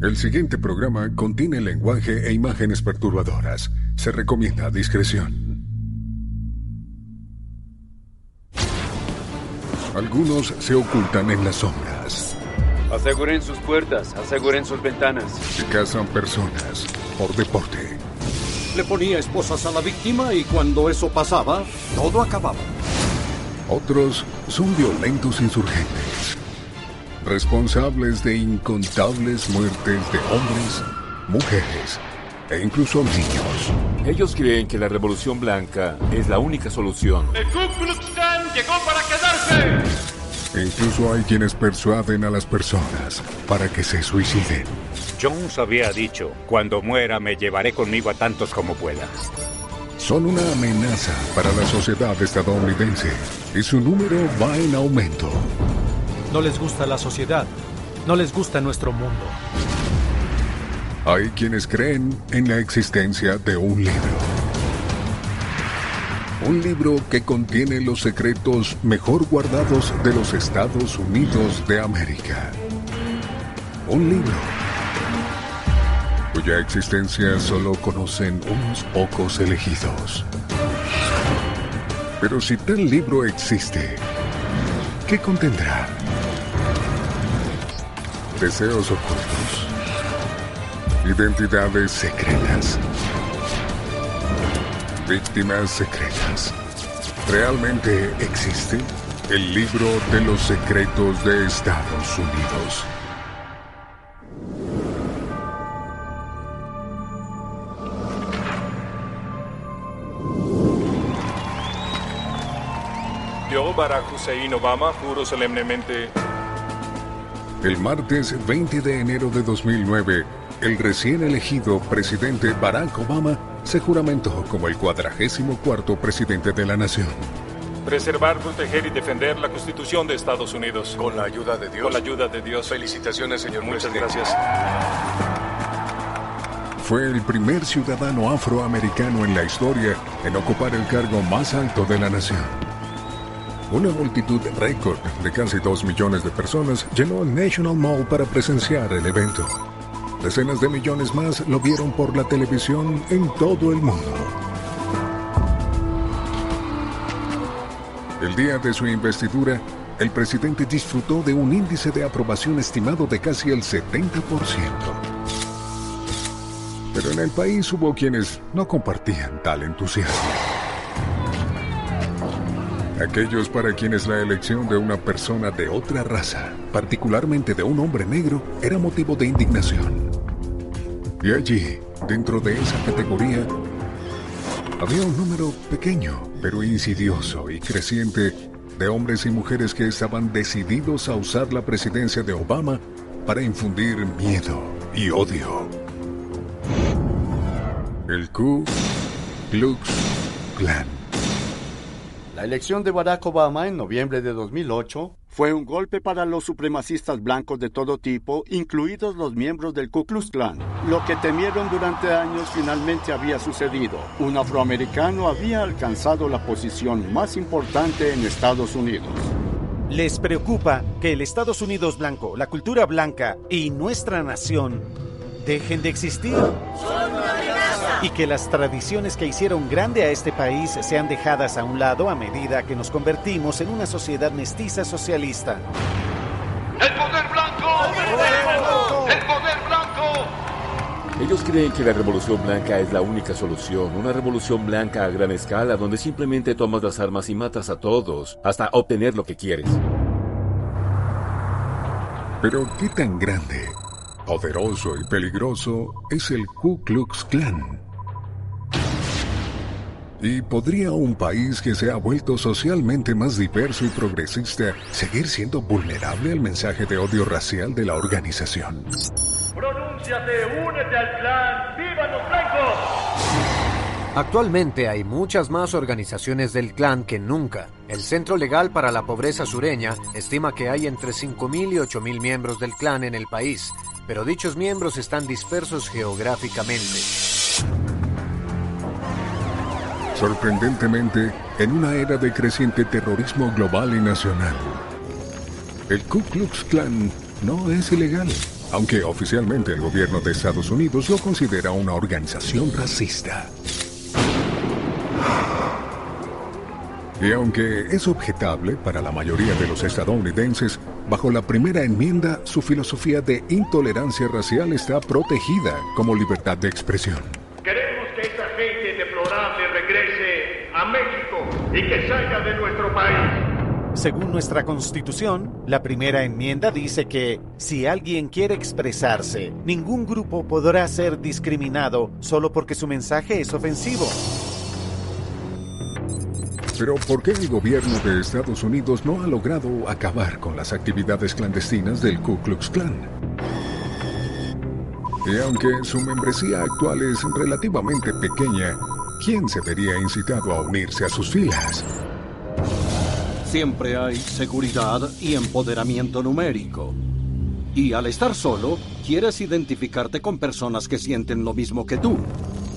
El siguiente programa contiene lenguaje e imágenes perturbadoras. Se recomienda discreción. Algunos se ocultan en las sombras. Aseguren sus puertas, aseguren sus ventanas. Se cazan personas por deporte. Le ponía esposas a la víctima y cuando eso pasaba, todo acababa. Otros son violentos insurgentes, responsables de incontables muertes de hombres, mujeres e incluso niños. Ellos creen que la Revolución Blanca es la única solución. ¡El Ku Klux Klan llegó para quedarse! E incluso hay quienes persuaden a las personas para que se suiciden. Jones había dicho, cuando muera me llevaré conmigo a tantos como pueda. Son una amenaza para la sociedad estadounidense y su número va en aumento. No les gusta la sociedad, no les gusta nuestro mundo. Hay quienes creen en la existencia de un libro. Un libro que contiene los secretos mejor guardados de los Estados Unidos de América. Un libro cuya existencia solo conocen unos pocos elegidos. Pero si tal libro existe, ¿qué contendrá? Deseos ocultos, identidades secretas, víctimas secretas. ¿Realmente existe el libro de los secretos de Estados Unidos? Yo, Barack Hussein Obama, juro solemnemente. El martes 20 de enero de 2009, el recién elegido presidente Barack Obama se juramentó como el 44º presidente de la nación. Preservar, proteger y defender la Constitución de Estados Unidos. Con la ayuda de Dios. Con la ayuda de Dios. Felicitaciones, señor Muchas presidente. gracias. Fue el primer ciudadano afroamericano en la historia en ocupar el cargo más alto de la nación. Una multitud récord de casi 2 millones de personas llenó el National Mall para presenciar el evento. Decenas de millones más lo vieron por la televisión en todo el mundo. El día de su investidura, el presidente disfrutó de un índice de aprobación estimado de casi el 70%. Pero en el país hubo quienes no compartían tal entusiasmo. Aquellos para quienes la elección de una persona de otra raza, particularmente de un hombre negro, era motivo de indignación. Y allí, dentro de esa categoría, había un número pequeño, pero insidioso y creciente de hombres y mujeres que estaban decididos a usar la presidencia de Obama para infundir miedo y odio. El Ku Klux Klan. La elección de Barack Obama en noviembre de 2008 fue un golpe para los supremacistas blancos de todo tipo, incluidos los miembros del Ku Klux Klan. Lo que temieron durante años finalmente había sucedido. Un afroamericano había alcanzado la posición más importante en Estados Unidos. Les preocupa que el Estados Unidos blanco, la cultura blanca y nuestra nación dejen de existir. ¡Son una amenaza! Y que las tradiciones que hicieron grande a este país sean dejadas a un lado a medida que nos convertimos en una sociedad mestiza socialista. ¡El poder blanco! ¡El poder blanco! ¡El poder blanco! Ellos creen que la Revolución Blanca es la única solución, una revolución blanca a gran escala donde simplemente tomas las armas y matas a todos hasta obtener lo que quieres. Pero ¿qué tan grande, poderoso y peligroso es el Ku Klux Klan? ¿Y podría un país que se ha vuelto socialmente más diverso y progresista seguir siendo vulnerable al mensaje de odio racial de la organización? ¡Pronúnciate! ¡Únete al clan! ¡Vivan los blancos! Actualmente hay muchas más organizaciones del Klan que nunca. El Centro Legal para la Pobreza Sureña estima que hay entre 5.000 y 8.000 miembros del Klan en el país, pero dichos miembros están dispersos geográficamente. Sorprendentemente, en una era de creciente terrorismo global y nacional, el Ku Klux Klan no es ilegal. aunque oficialmente el gobierno de Estados Unidos lo considera una organización racista. Y aunque es objetable para la mayoría de los estadounidenses, bajo la primera enmienda, su filosofía de intolerancia racial está protegida como libertad de expresión. Queremos que esa gente deplorable regrese a México y que salga de nuestro país. Según nuestra Constitución, la primera enmienda dice que si alguien quiere expresarse, ningún grupo podrá ser discriminado solo porque su mensaje es ofensivo. Pero ¿por qué el gobierno de Estados Unidos no ha logrado acabar con las actividades clandestinas del Ku Klux Klan? Y aunque su membresía actual es relativamente pequeña, ¿quién se vería incitado a unirse a sus filas? Siempre hay seguridad y empoderamiento numérico. Y al estar solo, quieres identificarte con personas que sienten lo mismo que tú.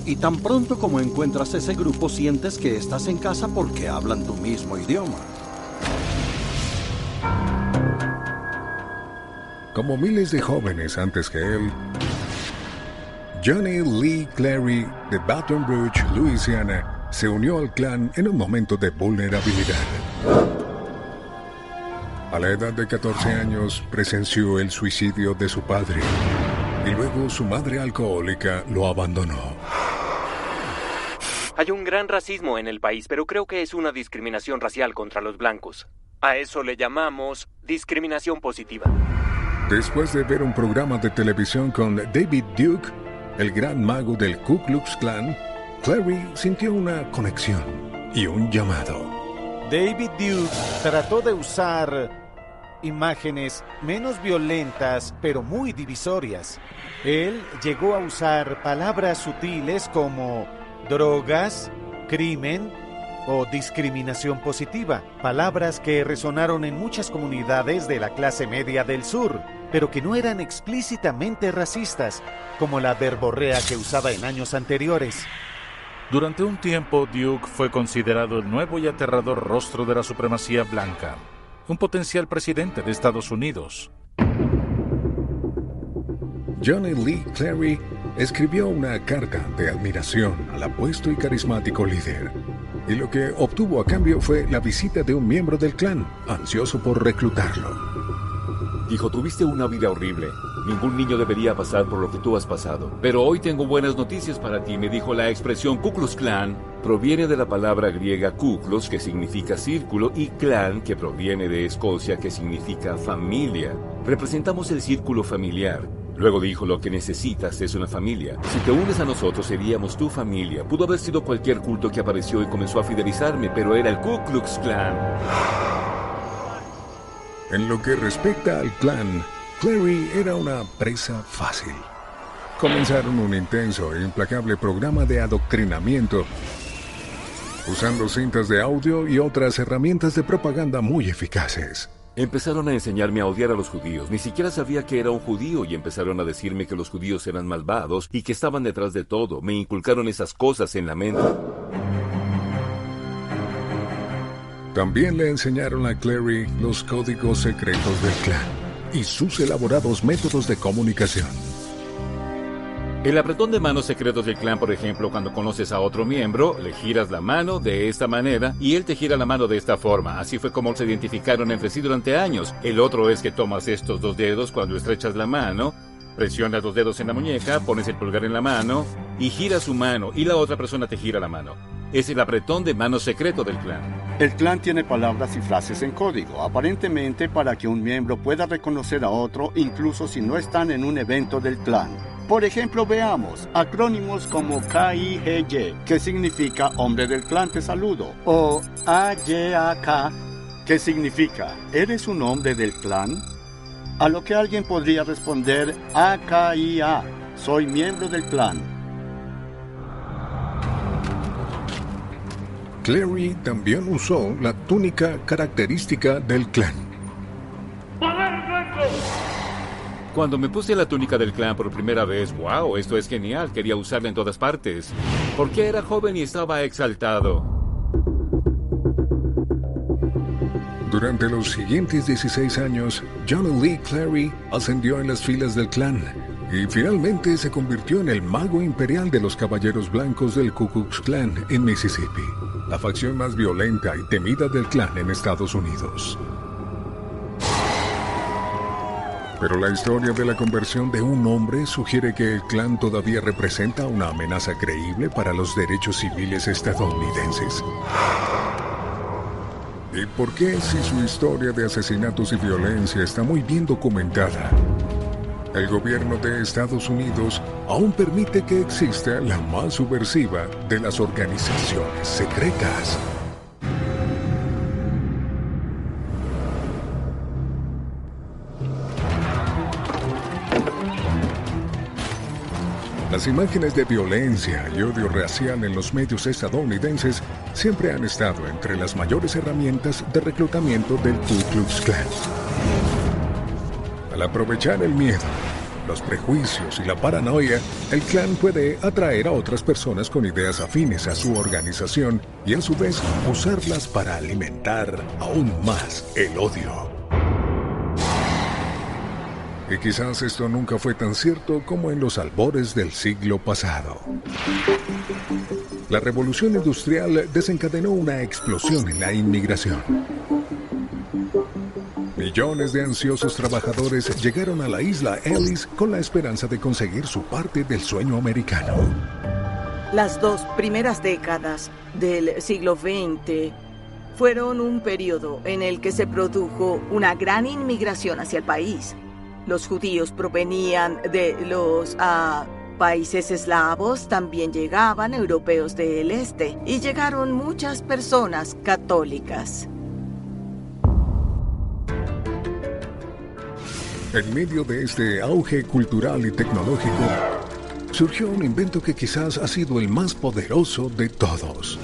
Y tan pronto como encuentras ese grupo, sientes que estás en casa porque hablan tu mismo idioma. Como miles de jóvenes antes que él, Johnny Lee Clary de Baton Rouge, Luisiana, se unió al Klan en un momento de vulnerabilidad. A la edad de 14 años presenció el suicidio de su padre y luego su madre alcohólica lo abandonó. Hay un gran racismo en el país, pero creo que es una discriminación racial contra los blancos. A eso le llamamos discriminación positiva. Después de ver un programa de televisión con David Duke, el gran mago del Ku Klux Klan, Clary sintió una conexión y un llamado. David Duke trató de usar imágenes menos violentas, pero muy divisorias. Él llegó a usar palabras sutiles como drogas, crimen o discriminación positiva, palabras que resonaron en muchas comunidades de la clase media del sur, pero que no eran explícitamente racistas, como la verborrea que usaba en años anteriores. Durante un tiempo, Duke fue considerado el nuevo y aterrador rostro de la supremacía blanca, un potencial presidente de Estados Unidos. Johnny Lee Clary escribió una carta de admiración al apuesto y carismático líder, y lo que obtuvo a cambio fue la visita de un miembro del Klan, ansioso por reclutarlo. Dijo, tuviste una vida horrible. Ningún niño debería pasar por lo que tú has pasado. Pero hoy tengo buenas noticias para ti, me dijo. La expresión Ku Klux Klan proviene de la palabra griega Kuklos, que significa círculo, y Klan, que proviene de Escocia, que significa familia. Representamos el círculo familiar. Luego dijo, lo que necesitas es una familia. Si te unes a nosotros, seríamos tu familia. Pudo haber sido cualquier culto que apareció y comenzó a fidelizarme, pero era el Ku Klux Klan. En lo que respecta al Klan, Clary era una presa fácil. Comenzaron un intenso e implacable programa de adoctrinamiento, usando cintas de audio y otras herramientas de propaganda muy eficaces. Empezaron a enseñarme a odiar a los judíos. Ni siquiera sabía que era un judío y empezaron a decirme que los judíos eran malvados y que estaban detrás de todo. Me inculcaron esas cosas en la mente. También le enseñaron a Clary los códigos secretos del Klan y sus elaborados métodos de comunicación. El apretón de manos secretos del Klan, por ejemplo, cuando conoces a otro miembro, le giras la mano de esta manera y él te gira la mano de esta forma. Así fue como se identificaron entre sí durante años. El otro es que tomas estos dos dedos cuando estrechas la mano, presionas los dedos en la muñeca, pones el pulgar en la mano y giras su mano y la otra persona te gira la mano. Es el apretón de manos secreto del Klan. El Klan tiene palabras y frases en código, aparentemente para que un miembro pueda reconocer a otro incluso si no están en un evento del Klan. Por ejemplo, veamos acrónimos como KIGY, que significa Hombre del Klan te saludo, o AYAK, que significa ¿Eres un hombre del Klan? A lo que alguien podría responder AKIA, soy miembro del Klan. Clary también usó la túnica característica del Klan. Cuando me puse la túnica del Klan por primera vez, wow, esto es genial, quería usarla en todas partes. Porque era joven y estaba exaltado. Durante los siguientes 16 años, John Lee Clary ascendió en las filas del Klan y finalmente se convirtió en el mago imperial de los Caballeros Blancos del Ku Klux Klan en Mississippi, la facción más violenta y temida del Klan en Estados Unidos. Pero la historia de la conversión de un hombre sugiere que el Klan todavía representa una amenaza creíble para los derechos civiles estadounidenses. ¿Y por qué, si su historia de asesinatos y violencia está muy bien documentada, el gobierno de Estados Unidos aún permite que exista la más subversiva de las organizaciones secretas? Las imágenes de violencia y odio racial en los medios estadounidenses siempre han estado entre las mayores herramientas de reclutamiento del Ku Klux Klan. Al aprovechar el miedo, los prejuicios y la paranoia, el Klan puede atraer a otras personas con ideas afines a su organización y a su vez usarlas para alimentar aún más el odio. Y quizás esto nunca fue tan cierto como en los albores del siglo pasado. La revolución industrial desencadenó una explosión en la inmigración. Millones de ansiosos trabajadores llegaron a la isla Ellis con la esperanza de conseguir su parte del sueño americano. Las 2 primeras décadas del siglo XX fueron un periodo en el que se produjo una gran inmigración hacia el país. Los judíos provenían de los países eslavos, también llegaban europeos del este y llegaron muchas personas católicas. En medio de este auge cultural y tecnológico, surgió un invento que quizás ha sido el más poderoso de todos: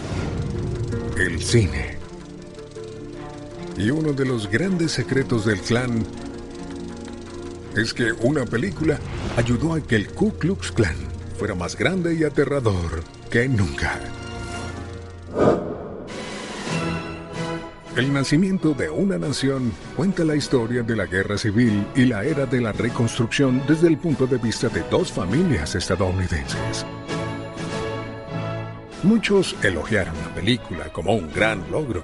el cine. Y uno de los grandes secretos del Klan es que una película ayudó a que el Ku Klux Klan fuera más grande y aterrador que nunca. El nacimiento de una nación cuenta la historia de la Guerra Civil y la era de la Reconstrucción desde el punto de vista de 2 familias estadounidenses. Muchos elogiaron la película como un gran logro,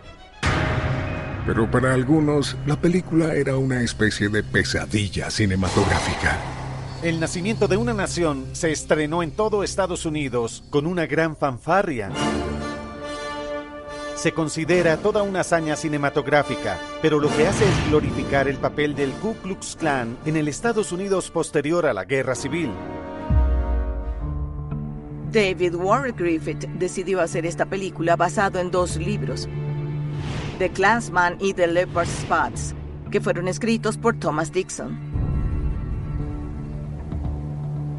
pero para algunos la película era una especie de pesadilla cinematográfica. El nacimiento de una nación se estrenó en todo Estados Unidos con una gran fanfarria. Se considera toda una hazaña cinematográfica, pero lo que hace es glorificar el papel del Ku Klux Klan en el Estados Unidos posterior a la Guerra Civil. David Warren Griffith decidió hacer esta película basado en 2 libros, The Klansman y The Leopard's Spots, que fueron escritos por Thomas Dixon.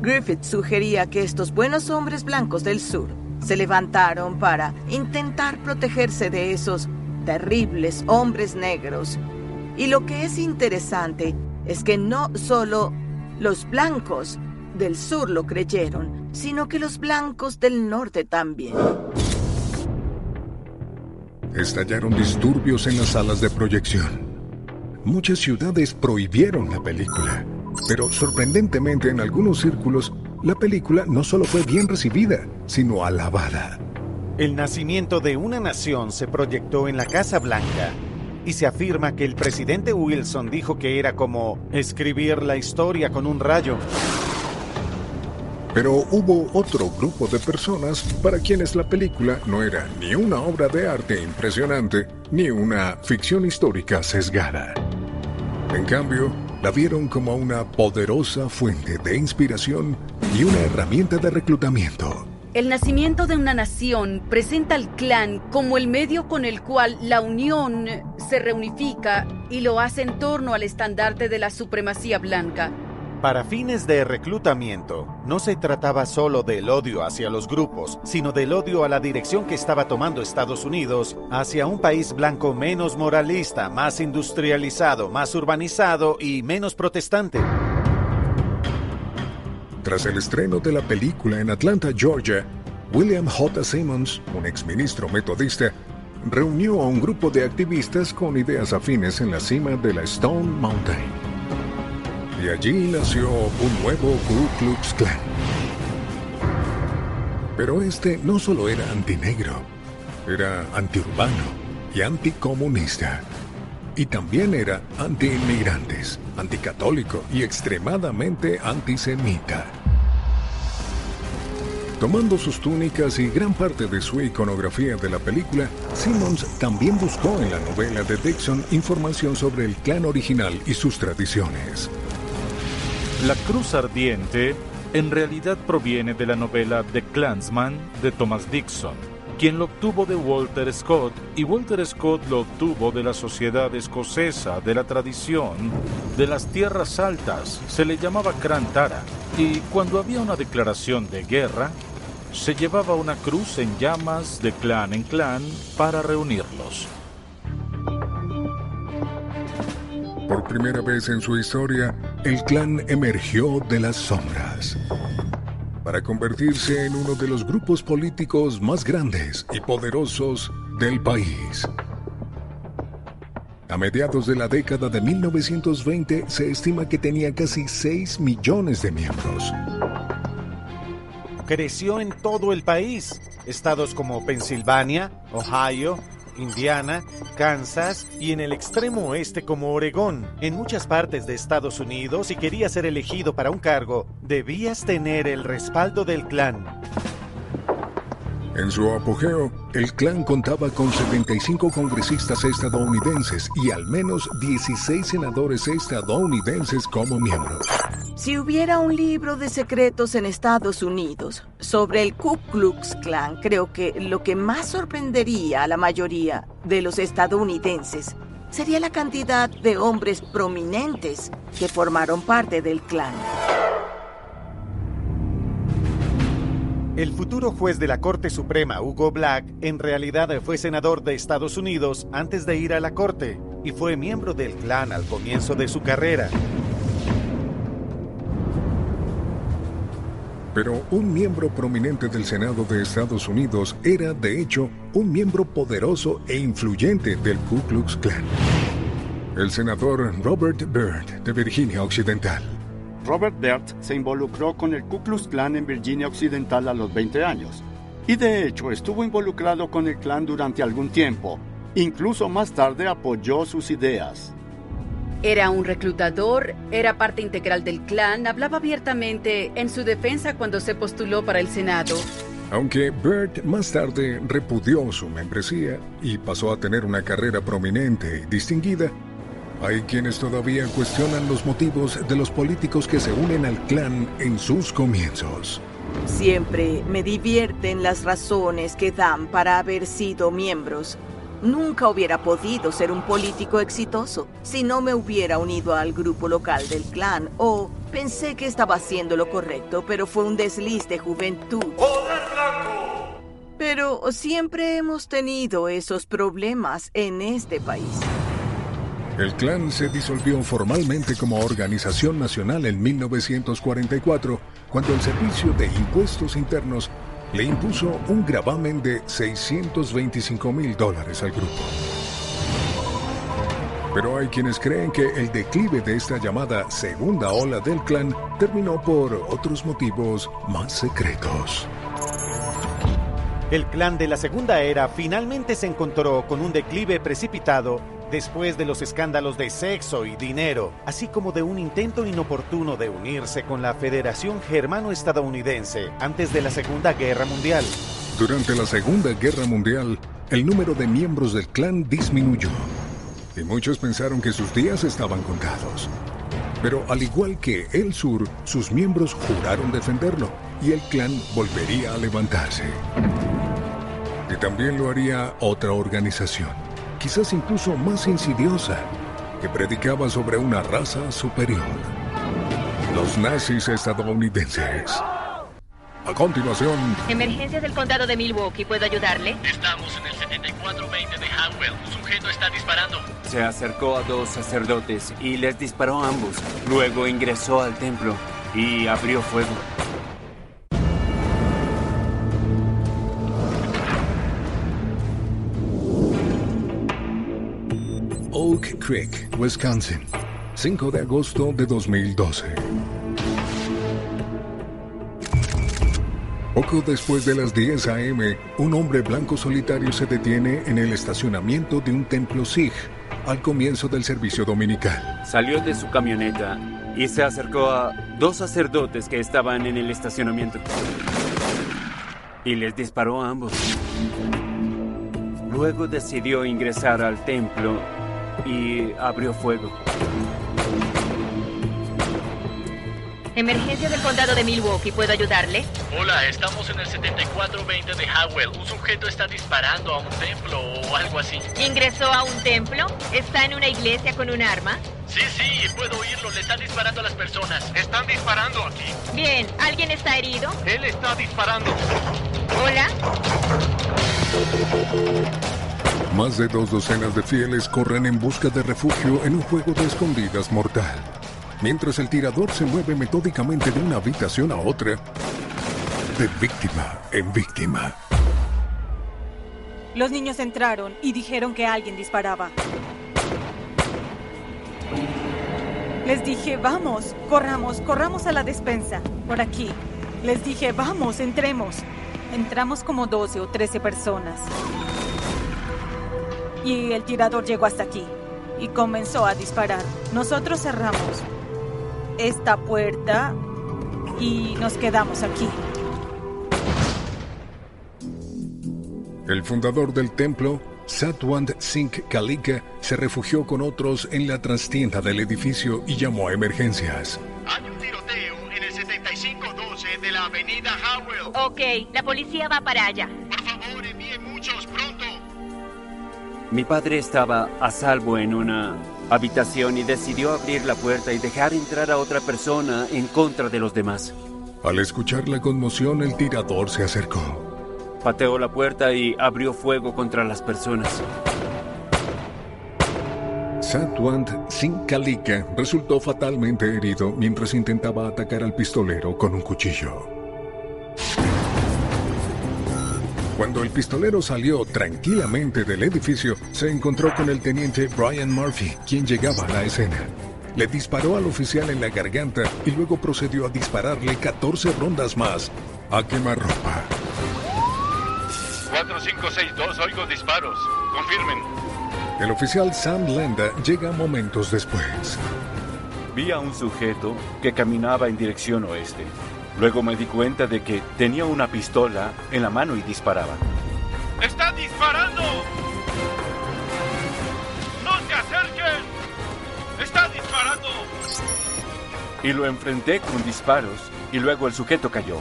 Griffith sugería que estos buenos hombres blancos del sur se levantaron para intentar protegerse de esos terribles hombres negros. Y lo que es interesante es que no solo los blancos del sur lo creyeron, sino que los blancos del norte también. Estallaron disturbios en las salas de proyección. Muchas ciudades prohibieron la película, pero sorprendentemente en algunos círculos la película no solo fue bien recibida, sino alabada. El nacimiento de una nación se proyectó en la Casa Blanca y se afirma que el presidente Wilson dijo que era como escribir la historia con un rayo. Pero hubo otro grupo de personas para quienes la película no era ni una obra de arte impresionante, ni una ficción histórica sesgada. En cambio, la vieron como una poderosa fuente de inspiración y una herramienta de reclutamiento. El nacimiento de una nación presenta al Klan como el medio con el cual la unión se reunifica y lo hace en torno al estandarte de la supremacía blanca. Para fines de reclutamiento, no se trataba solo del odio hacia los grupos, sino del odio a la dirección que estaba tomando Estados Unidos hacia un país blanco menos moralista, más industrializado, más urbanizado y menos protestante. Tras el estreno de la película en Atlanta, Georgia, William J. Simmons, un exministro metodista, reunió a un grupo de activistas con ideas afines en la cima de la Stone Mountain. Y allí nació un nuevo Ku Klux Klan. Pero este no solo era antinegro, era antiurbano y anticomunista. Y también era antiinmigrantes, anticatólico y extremadamente antisemita. Tomando sus túnicas y gran parte de su iconografía de la película, Simmons también buscó en la novela de Dixon información sobre el Klan original y sus tradiciones. La cruz ardiente en realidad proviene de la novela The Klansman de Thomas Dixon, quien lo obtuvo de Walter Scott, y Walter Scott lo obtuvo de la Sociedad Escocesa de la Tradición de las Tierras Altas. Se le llamaba Cran Tara, y cuando había una declaración de guerra, se llevaba una cruz en llamas de clan en clan para reunirlos. Por primera vez en su historia, el Klan emergió de las sombras para convertirse en uno de los grupos políticos más grandes y poderosos del país. A mediados de la década de 1920 se estima que tenía casi 6 millones de miembros. Creció en todo el país. Estados como Pensilvania, Ohio, Indiana, Kansas y en el extremo oeste como Oregón. En muchas partes de Estados Unidos, si querías ser elegido para un cargo, debías tener el respaldo del Klan. En su apogeo, el Klan contaba con 75 congresistas estadounidenses y al menos 16 senadores estadounidenses como miembros. Si hubiera un libro de secretos en Estados Unidos sobre el Ku Klux Klan, creo que lo que más sorprendería a la mayoría de los estadounidenses sería la cantidad de hombres prominentes que formaron parte del Klan. El futuro juez de la Corte Suprema, Hugo Black, en realidad fue senador de Estados Unidos antes de ir a la Corte y fue miembro del Klan al comienzo de su carrera. Pero un miembro prominente del Senado de Estados Unidos era, de hecho, un miembro poderoso e influyente del Ku Klux Klan. El senador Robert Byrd, de Virginia Occidental. Robert Byrd se involucró con el Ku Klux Klan en Virginia Occidental a los 20 años. Y de hecho estuvo involucrado con el Klan durante algún tiempo. Incluso más tarde apoyó sus ideas. Era un reclutador, era parte integral del Klan, hablaba abiertamente en su defensa cuando se postuló para el Senado. Aunque Byrd más tarde repudió su membresía y pasó a tener una carrera prominente y distinguida, hay quienes todavía cuestionan los motivos de los políticos que se unen al Klan en sus comienzos. Siempre me divierten las razones que dan para haber sido miembros. Nunca hubiera podido ser un político exitoso si no me hubiera unido al grupo local del Klan o pensé que estaba haciendo lo correcto, pero fue un desliz de juventud. ¡Poder blanco! Pero siempre hemos tenido esos problemas en este país. El Klan se disolvió formalmente como organización nacional en 1944, cuando el Servicio de Impuestos Internos le impuso un gravamen de $625,000 al grupo. Pero hay quienes creen que el declive de esta llamada segunda ola del Klan terminó por otros motivos más secretos. El Klan de la Segunda Era finalmente se encontró con un declive precipitado después de los escándalos de sexo y dinero, así como de un intento inoportuno de unirse con la Federación Germano-Estadounidense antes de la Segunda Guerra Mundial. Durante la Segunda Guerra Mundial, el número de miembros del Klan disminuyó, y muchos pensaron que sus días estaban contados. Pero al igual que el Sur, sus miembros juraron defenderlo, y el Klan volvería a levantarse. Y también lo haría otra organización, quizás incluso más insidiosa, que predicaba sobre una raza superior: los nazis estadounidenses. A continuación... Emergencia del condado de Milwaukee, ¿puedo ayudarle? Estamos en el 7420 de Hanwell. Sujeto está disparando. Se acercó a 2 sacerdotes y les disparó a ambos. Luego ingresó al templo y abrió fuego. Oak Creek, Wisconsin, 5 de agosto de 2012. Poco después de las 10 a.m., un hombre blanco solitario se detiene en el estacionamiento de un templo Sikh al comienzo del servicio dominical. Salió de su camioneta y se acercó a 2 sacerdotes que estaban en el estacionamiento. Y les disparó a ambos. Luego decidió ingresar al templo y abrió fuego. Emergencia del condado de Milwaukee, ¿puedo ayudarle? Hola, estamos en el 7420 de Howell. Un sujeto está disparando a un templo o algo así. ¿Ingresó a un templo? ¿Está en una iglesia con un arma? Sí, puedo oírlo. Le están disparando a las personas. Están disparando aquí. Bien, ¿alguien está herido? Él está disparando. Hola. Más de 2 docenas de fieles corren en busca de refugio en un juego de escondidas mortal, mientras el tirador se mueve metódicamente de una habitación a otra, de víctima en víctima. Los niños entraron y dijeron que alguien disparaba. Les dije, vamos, corramos a la despensa, por aquí. Les dije, vamos, entremos. Entramos como 12 o 13 personas. Y el tirador llegó hasta aquí y comenzó a disparar. Nosotros cerramos esta puerta y nos quedamos aquí. El fundador del templo, Satwant Singh Kalika, se refugió con otros en la trastienda del edificio y llamó a emergencias. Hay un tiroteo en el 7512 de la avenida Howell. Ok, la policía va para allá. Por favor, envíen muchos pronto. Mi padre estaba a salvo en una habitación y decidió abrir la puerta y dejar entrar a otra persona en contra de los demás. Al escuchar la conmoción, el tirador se acercó. Pateó la puerta y abrió fuego contra las personas. Satwant Singh Kalika resultó fatalmente herido mientras intentaba atacar al pistolero con un cuchillo. Cuando el pistolero salió tranquilamente del edificio, se encontró con el teniente Brian Murphy, quien llegaba a la escena. Le disparó al oficial en la garganta y luego procedió a dispararle 14 rondas más a quemarropa. 4562, oigo disparos. Confirmen. El oficial Sam Landa llega momentos después. Vi a un sujeto que caminaba en dirección oeste. Luego me di cuenta de que tenía una pistola en la mano y disparaba. ¡Está disparando! ¡No se acerquen! ¡Está disparando! Y lo enfrenté con disparos y luego el sujeto cayó.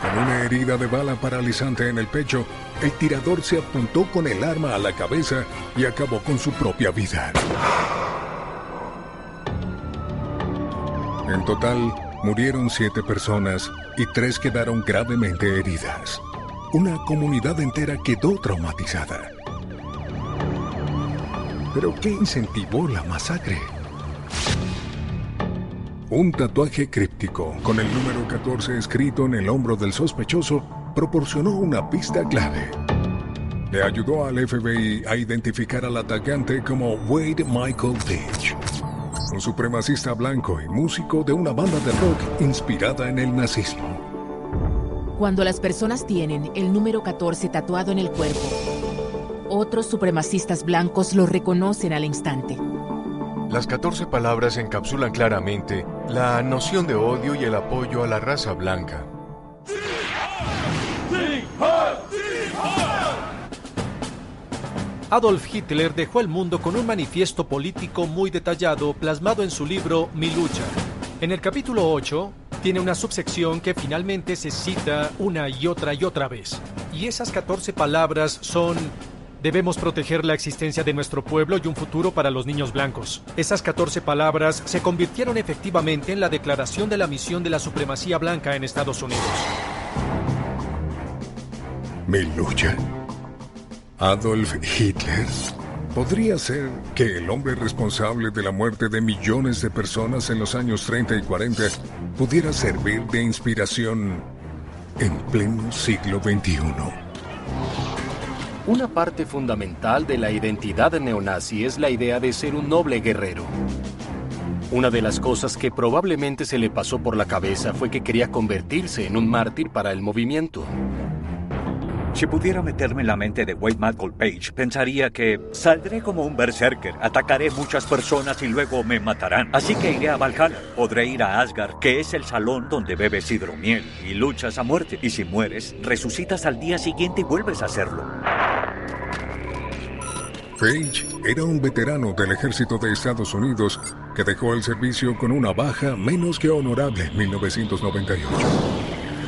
Con una herida de bala paralizante en el pecho, el tirador se apuntó con el arma a la cabeza y acabó con su propia vida. En total, murieron 7 personas y 3 quedaron gravemente heridas. Una comunidad entera quedó traumatizada. ¿Pero qué incentivó la masacre? Un tatuaje críptico con el número 14 escrito en el hombro del sospechoso proporcionó una pista clave. Le ayudó al FBI a identificar al atacante como Wade Michael Ditch, un supremacista blanco y músico de una banda de rock inspirada en el nazismo. Cuando las personas tienen el número 14 tatuado en el cuerpo, otros supremacistas blancos lo reconocen al instante. Las 14 palabras encapsulan claramente la noción de odio y el apoyo a la raza blanca. Adolf Hitler dejó el mundo con un manifiesto político muy detallado plasmado en su libro Mi lucha. En el capítulo 8 tiene una subsección que finalmente se cita una y otra vez. Y esas 14 palabras son: debemos proteger la existencia de nuestro pueblo y un futuro para los niños blancos. Esas 14 palabras se convirtieron efectivamente en la declaración de la misión de la supremacía blanca en Estados Unidos. Mi lucha. Adolf Hitler. ¿Podría ser que el hombre responsable de la muerte de millones de personas en los años 30 y 40 pudiera servir de inspiración en pleno siglo XXI? Una parte fundamental de la identidad neonazi es la idea de ser un noble guerrero. Una de las cosas que probablemente se le pasó por la cabeza fue que quería convertirse en un mártir para el movimiento. Si pudiera meterme en la mente de Wade Madgall Page, pensaría que saldré como un berserker, atacaré muchas personas y luego me matarán. Así que iré a Valhalla. Podré ir a Asgard, que es el salón donde bebes hidromiel y luchas a muerte. Y si mueres, resucitas al día siguiente y vuelves a hacerlo. Page era un veterano del ejército de Estados Unidos que dejó el servicio con una baja menos que honorable en 1998.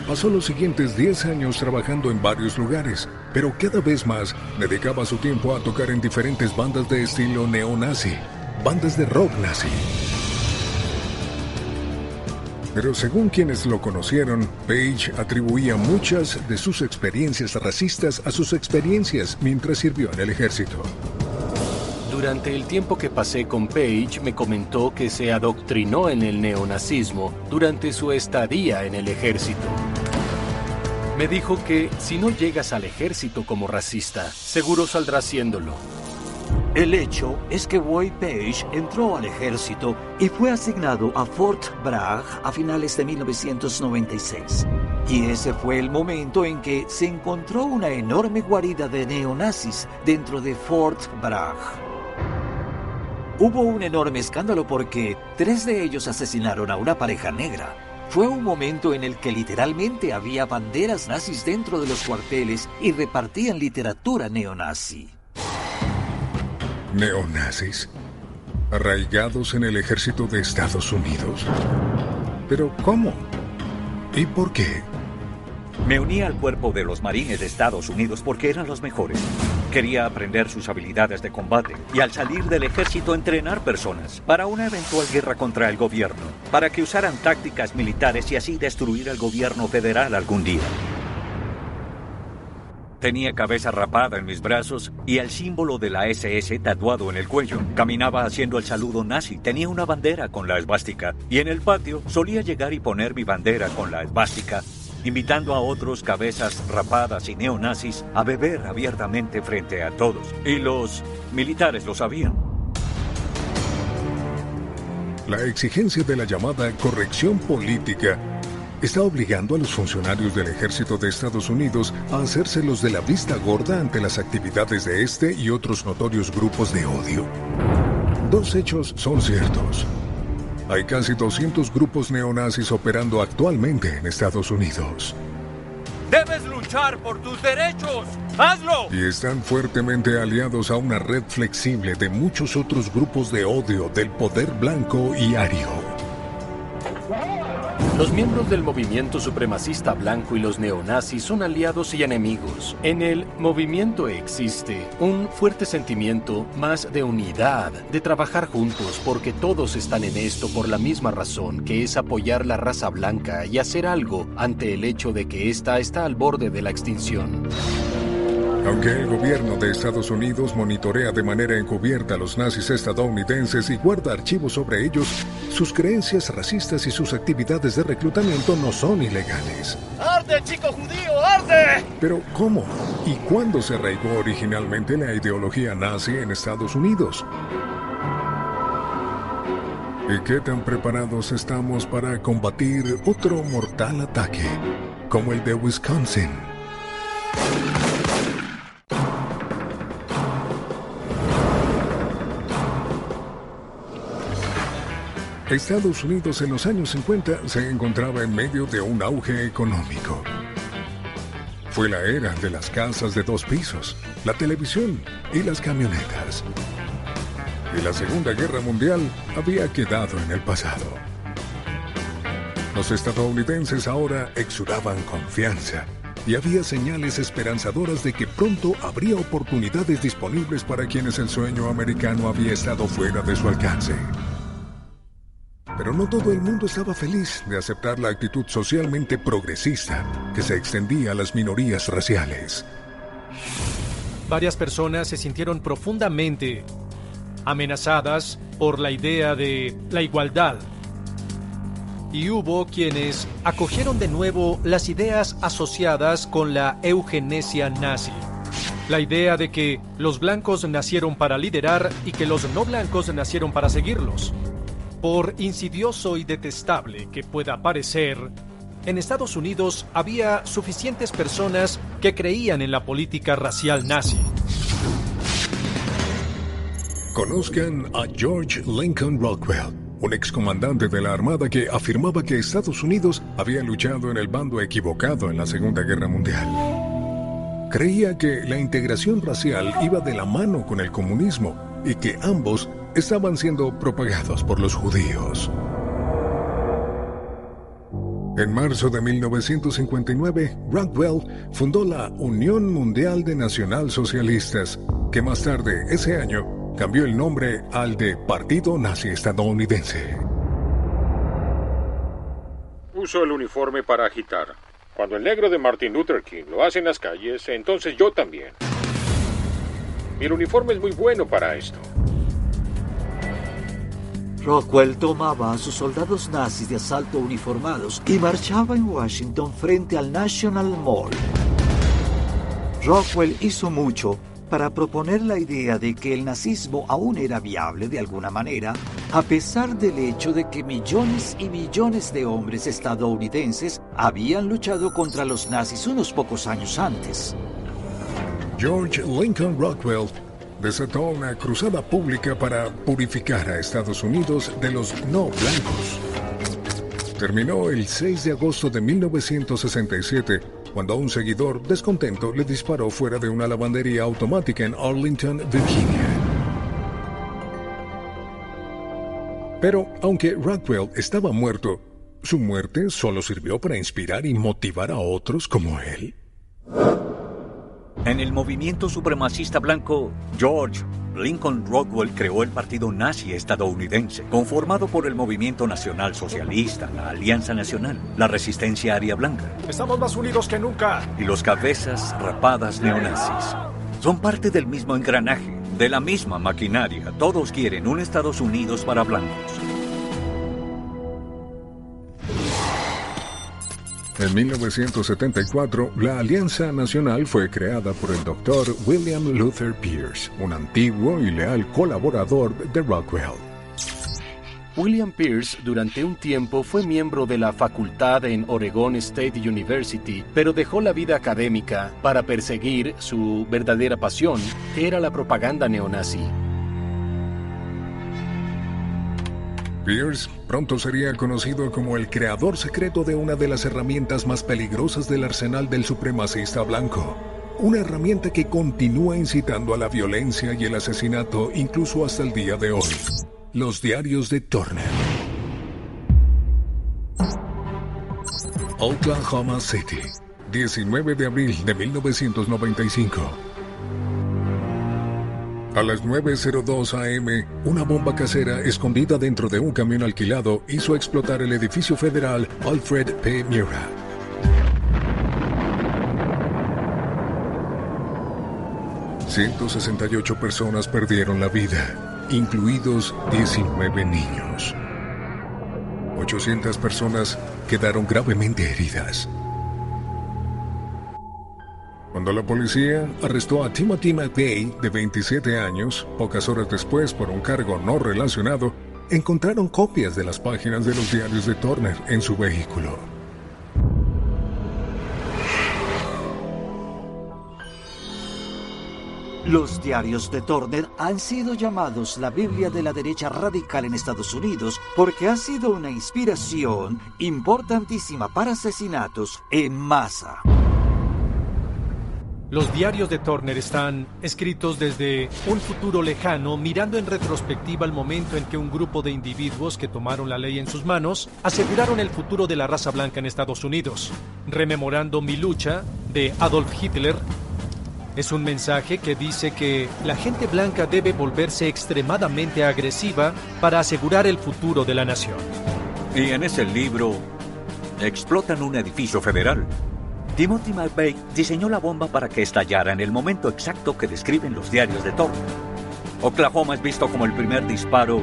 Pasó los siguientes 10 años trabajando en varios lugares, pero cada vez más dedicaba su tiempo a tocar en diferentes bandas de estilo neonazi, bandas de rock nazi. Pero según quienes lo conocieron, Page atribuía muchas de sus experiencias racistas a sus experiencias mientras sirvió en el ejército. Durante el tiempo que pasé con Page, me comentó que se adoctrinó en el neonazismo durante su estadía en el ejército. Me dijo que si no llegas al ejército como racista, seguro saldrás siéndolo. El hecho es que Wade Page entró al ejército y fue asignado a Fort Bragg a finales de 1996. Y ese fue el momento en que se encontró una enorme guarida de neonazis dentro de Fort Bragg. Hubo un enorme escándalo porque 3 de ellos asesinaron a una pareja negra. Fue un momento en el que literalmente había banderas nazis dentro de los cuarteles y repartían literatura neonazi. ¿Neonazis? ¿Arraigados en el ejército de Estados Unidos? ¿Pero cómo? ¿Y por qué? Me uní al cuerpo de los marines de Estados Unidos porque eran los mejores. Quería aprender sus habilidades de combate y al salir del ejército entrenar personas para una eventual guerra contra el gobierno, para que usaran tácticas militares y así destruir al gobierno federal algún día. Tenía cabeza rapada en mis brazos y el símbolo de la SS tatuado en el cuello. Caminaba haciendo el saludo nazi, tenía una bandera con la esvástica y en el patio solía llegar y poner mi bandera con la esvástica, invitando a otros cabezas rapadas y neonazis a beber abiertamente frente a todos. Y los militares lo sabían. La exigencia de la llamada corrección política está obligando a los funcionarios del ejército de Estados Unidos a hacerse los de la vista gorda ante las actividades de este y otros notorios grupos de odio. 2 hechos son ciertos. Hay casi 200 grupos neonazis operando actualmente en Estados Unidos. ¡Debes luchar por tus derechos! ¡Hazlo! Y están fuertemente aliados a una red flexible de muchos otros grupos de odio del poder blanco y ario. Los miembros del movimiento supremacista blanco y los neonazis son aliados y enemigos. En el movimiento existe un fuerte sentimiento más de unidad, de trabajar juntos, porque todos están en esto por la misma razón, que es apoyar la raza blanca y hacer algo ante el hecho de que ésta está al borde de la extinción. Aunque el gobierno de Estados Unidos monitorea de manera encubierta a los nazis estadounidenses y guarda archivos sobre ellos, sus creencias racistas y sus actividades de reclutamiento no son ilegales. ¡Arde, chico judío, arde! Pero ¿cómo y cuándo se arraigó originalmente la ideología nazi en Estados Unidos? ¿Y qué tan preparados estamos para combatir otro mortal ataque, como el de Wisconsin? Estados Unidos en los años 50 se encontraba en medio de un auge económico. Fue la era de las casas de 2 pisos, la televisión y las camionetas. Y la Segunda Guerra Mundial había quedado en el pasado. Los estadounidenses ahora exudaban confianza y había señales esperanzadoras de que pronto habría oportunidades disponibles para quienes el sueño americano había estado fuera de su alcance. Pero no todo el mundo estaba feliz de aceptar la actitud socialmente progresista que se extendía a las minorías raciales. Varias personas se sintieron profundamente amenazadas por la idea de la igualdad. Y hubo quienes acogieron de nuevo las ideas asociadas con la eugenesia nazi. La idea de que los blancos nacieron para liderar y que los no blancos nacieron para seguirlos. Por insidioso y detestable que pueda parecer, en Estados Unidos había suficientes personas que creían en la política racial nazi. Conozcan a George Lincoln Rockwell, un excomandante de la Armada que afirmaba que Estados Unidos había luchado en el bando equivocado en la Segunda Guerra Mundial. Creía que la integración racial iba de la mano con el comunismo y que ambos estaban siendo propagados por los judíos. En marzo de 1959, Rockwell fundó la Unión Mundial de Nacionalsocialistas, que más tarde ese año cambió el nombre al de Partido Nazi Estadounidense. Uso el uniforme para agitar. Cuando el negro de Martin Luther King lo hace en las calles, entonces yo también. Y el uniforme es muy bueno para esto. Rockwell tomaba a sus soldados nazis de asalto uniformados y marchaba en Washington frente al National Mall. Rockwell hizo mucho para proponer la idea de que el nazismo aún era viable de alguna manera, a pesar del hecho de que millones y millones de hombres estadounidenses habían luchado contra los nazis unos pocos años antes. George Lincoln Rockwell desató una cruzada pública para purificar a Estados Unidos de los no blancos. Terminó el 6 de agosto de 1967, cuando un seguidor descontento le disparó fuera de una lavandería automática en Arlington, Virginia. Pero, aunque Rockwell estaba muerto, su muerte solo sirvió para inspirar y motivar a otros como él. En el movimiento supremacista blanco, George Lincoln Rockwell creó el Partido Nazi Estadounidense, conformado por el Movimiento Nacional Socialista, la Alianza Nacional, la Resistencia Aria Blanca. ¡Estamos más unidos que nunca! Y los cabezas rapadas neonazis. Son parte del mismo engranaje, de la misma maquinaria. Todos quieren un Estados Unidos para blancos. En 1974, la Alianza Nacional fue creada por el Dr. William Luther Pierce, un antiguo y leal colaborador de Rockwell. William Pierce durante un tiempo fue miembro de la facultad en Oregon State University, pero dejó la vida académica para perseguir su verdadera pasión, que era la propaganda neonazi. Pierce pronto sería conocido como el creador secreto de una de las herramientas más peligrosas del arsenal del supremacista blanco. Una herramienta que continúa incitando a la violencia y el asesinato incluso hasta el día de hoy. Los diarios de Turner. Oklahoma City, 19 de abril de 1995. A las 9:02 a.m., una bomba casera escondida dentro de un camión alquilado hizo explotar el edificio federal Alfred P. Murrah. ...168 personas perdieron la vida, incluidos 19 niños. 800 personas quedaron gravemente heridas. Cuando la policía arrestó a Timothy McVeigh, de 27 años, pocas horas después por un cargo no relacionado, encontraron copias de las páginas de los diarios de Turner en su vehículo. Los diarios de Turner han sido llamados la Biblia de la derecha radical en Estados Unidos porque ha sido una inspiración importantísima para asesinatos en masa. Los diarios de Turner están escritos desde un futuro lejano, mirando en retrospectiva el momento en que un grupo de individuos que tomaron la ley en sus manos aseguraron el futuro de la raza blanca en Estados Unidos. Rememorando mi lucha, de Adolf Hitler, es un mensaje que dice que la gente blanca debe volverse extremadamente agresiva para asegurar el futuro de la nación. Y en ese libro explotan un edificio federal. Timothy McVeigh diseñó la bomba para que estallara en el momento exacto que describen los diarios de Turner. Oklahoma es visto como el primer disparo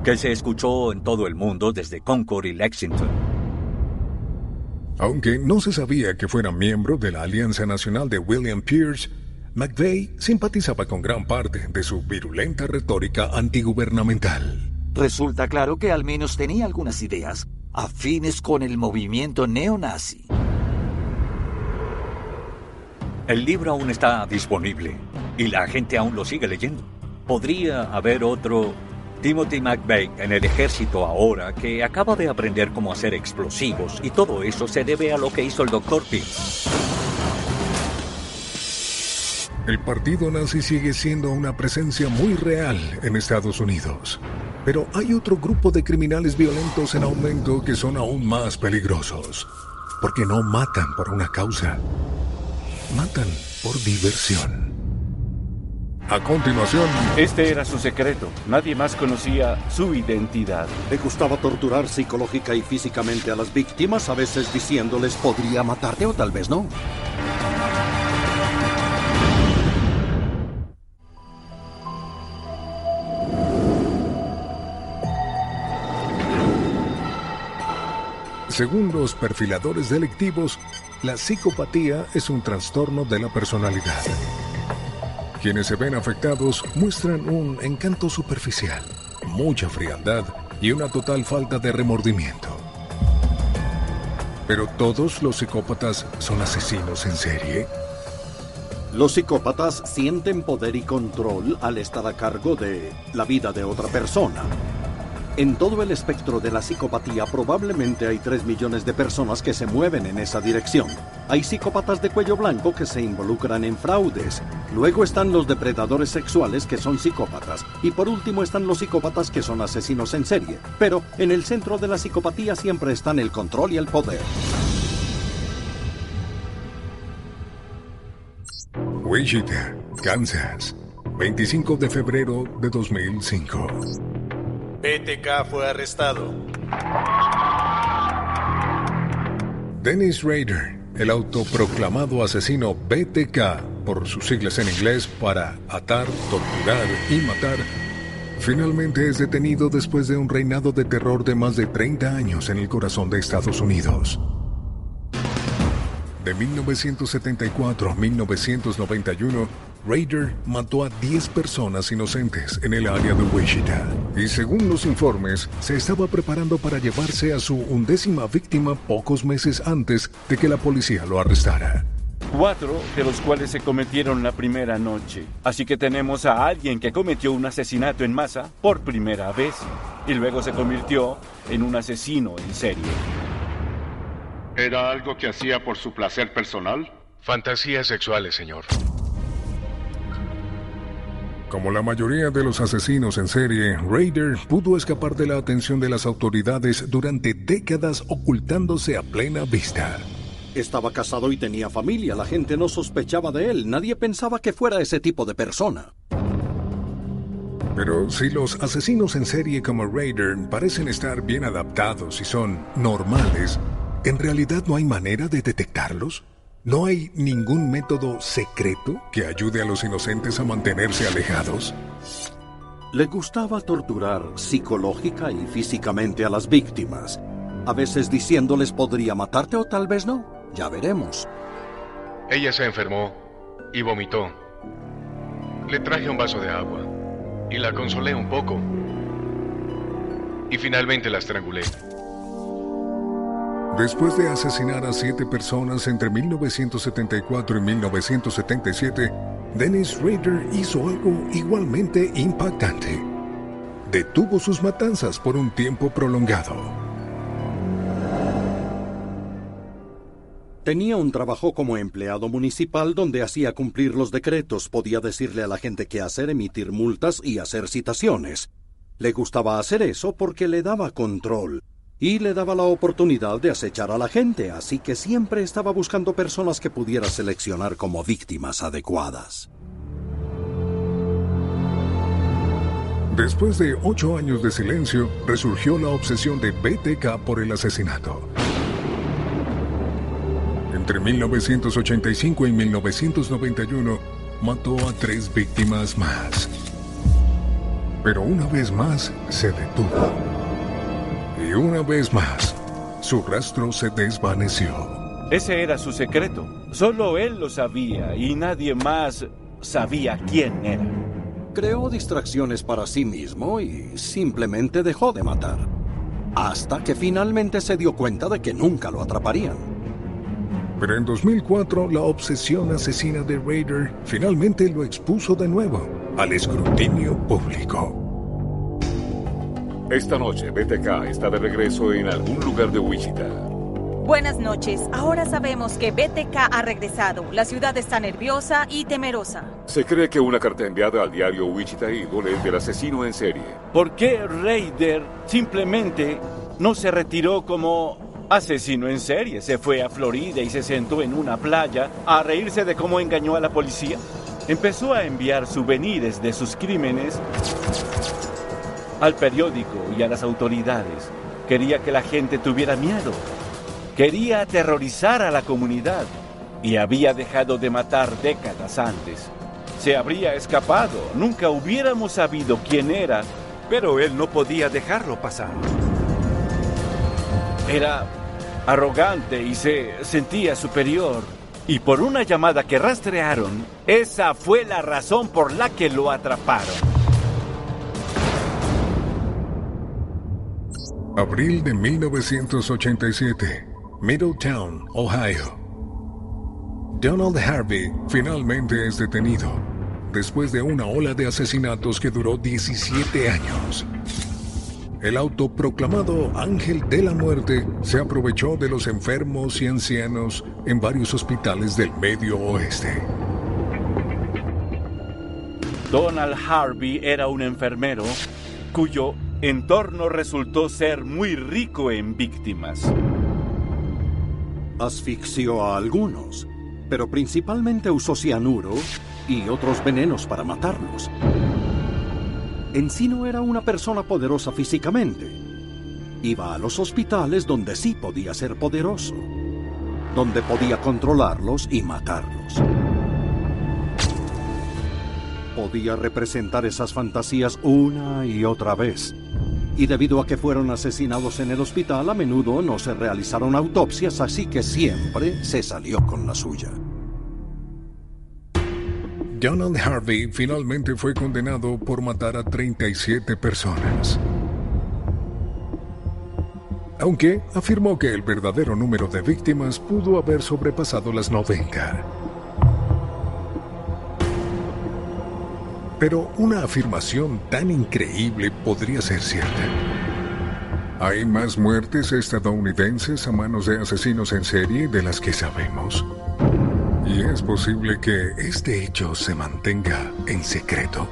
que se escuchó en todo el mundo desde Concord y Lexington. Aunque no se sabía que fuera miembro de la Alianza Nacional de William Pierce, McVeigh simpatizaba con gran parte de su virulenta retórica antigubernamental. Resulta claro que al menos tenía algunas ideas afines con el movimiento neonazi. El libro aún está disponible y la gente aún lo sigue leyendo. Podría haber otro Timothy McVeigh en el ejército ahora que acaba de aprender cómo hacer explosivos, y todo eso se debe a lo que hizo el Dr. Pierce. El partido nazi sigue siendo una presencia muy real en Estados Unidos. Pero hay otro grupo de criminales violentos en aumento que son aún más peligrosos. Porque no matan por una causa. Matan por diversión. A continuación... Este era su secreto. Nadie más conocía su identidad. Le gustaba torturar psicológica y físicamente a las víctimas, a veces diciéndoles podría matarte o tal vez no. Según los perfiladores delictivos, la psicopatía es un trastorno de la personalidad. Quienes se ven afectados muestran un encanto superficial, mucha frialdad y una total falta de remordimiento. ¿Pero todos los psicópatas son asesinos en serie? Los psicópatas sienten poder y control al estar a cargo de la vida de otra persona. En todo el espectro de la psicopatía probablemente hay 3 millones de personas que se mueven en esa dirección. Hay psicópatas de cuello blanco que se involucran en fraudes. Luego están los depredadores sexuales que son psicópatas. Y por último están los psicópatas que son asesinos en serie. Pero en el centro de la psicopatía siempre están el control y el poder. Wichita, Kansas, 25 de febrero de 2005. BTK fue arrestado. Dennis Rader, el autoproclamado asesino BTK, por sus siglas en inglés para atar, torturar y matar, finalmente es detenido después de un reinado de terror de más de 30 años en el corazón de Estados Unidos. De 1974 a 1991, Rader mató a 10 personas inocentes en el área de Wichita. Y según los informes, se estaba preparando para llevarse a su 11ª víctima pocos meses antes de que la policía lo arrestara. 4 de los cuales se cometieron la primera noche. Así que tenemos a alguien que cometió un asesinato en masa por primera vez y luego se convirtió en un asesino en serie. ¿Era algo que hacía por su placer personal? Fantasías sexuales, señor. Como la mayoría de los asesinos en serie, Rader pudo escapar de la atención de las autoridades durante décadas ocultándose a plena vista. Estaba casado y tenía familia. La gente no sospechaba de él. Nadie pensaba que fuera ese tipo de persona. Pero si los asesinos en serie como Rader parecen estar bien adaptados y son normales, ¿en realidad no hay manera de detectarlos? ¿No hay ningún método secreto que ayude a los inocentes a mantenerse alejados? Le gustaba torturar psicológica y físicamente a las víctimas. A veces diciéndoles podría matarte o tal vez no. Ya veremos. Ella se enfermó y vomitó. Le traje un vaso de agua y la consolé un poco. Y finalmente la estrangulé. Después de asesinar a 7 personas entre 1974 y 1977, Dennis Rader hizo algo igualmente impactante. Detuvo sus matanzas por un tiempo prolongado. Tenía un trabajo como empleado municipal donde hacía cumplir los decretos, podía decirle a la gente qué hacer, emitir multas y hacer citaciones. Le gustaba hacer eso porque le daba control. Y le daba la oportunidad de acechar a la gente, así que siempre estaba buscando personas que pudiera seleccionar como víctimas adecuadas. Después de 8 años de silencio, resurgió la obsesión de BTK por el asesinato. Entre 1985 y 1991, mató a 3 víctimas más. Pero una vez más, se detuvo. Y una vez más, su rastro se desvaneció. Ese era su secreto. Solo él lo sabía y nadie más sabía quién era. Creó distracciones para sí mismo y simplemente dejó de matar. Hasta que finalmente se dio cuenta de que nunca lo atraparían. Pero en 2004, la obsesión asesina de Rader finalmente lo expuso de nuevo al escrutinio público. Esta noche, BTK está de regreso en algún lugar de Wichita. Buenas noches. Ahora sabemos que BTK ha regresado. La ciudad está nerviosa y temerosa. Se cree que una carta enviada al diario Wichita Eagle es del asesino en serie. ¿Por qué Rader simplemente no se retiró como asesino en serie? Se fue a Florida y se sentó en una playa a reírse de cómo engañó a la policía. Empezó a enviar souvenirs de sus crímenes al periódico y a las autoridades. Quería que la gente tuviera miedo. Quería aterrorizar a la comunidad y había dejado de matar décadas antes. Se habría escapado, nunca hubiéramos sabido quién era, pero él no podía dejarlo pasar. Era arrogante y se sentía superior. Y por una llamada que rastrearon, esa fue la razón por la que lo atraparon. Abril de 1987. Middletown, Ohio. Donald Harvey finalmente es detenido, después de una ola de asesinatos que duró 17 años. El autoproclamado Ángel de la Muerte se aprovechó de los enfermos y ancianos en varios hospitales del Medio Oeste. Donald Harvey era un enfermero cuyo entorno resultó ser muy rico en víctimas. Asfixió a algunos, pero principalmente usó cianuro y otros venenos para matarlos. En sí no era una persona poderosa físicamente. Iba a los hospitales donde sí podía ser poderoso, donde podía controlarlos y matarlos. Podía representar esas fantasías una y otra vez. Y debido a que fueron asesinados en el hospital, a menudo no se realizaron autopsias, así que siempre se salió con la suya. Donald Harvey finalmente fue condenado por matar a 37 personas. Aunque afirmó que el verdadero número de víctimas pudo haber sobrepasado las 90. Pero una afirmación tan increíble podría ser cierta. Hay más muertes estadounidenses a manos de asesinos en serie de las que sabemos. Y es posible que este hecho se mantenga en secreto.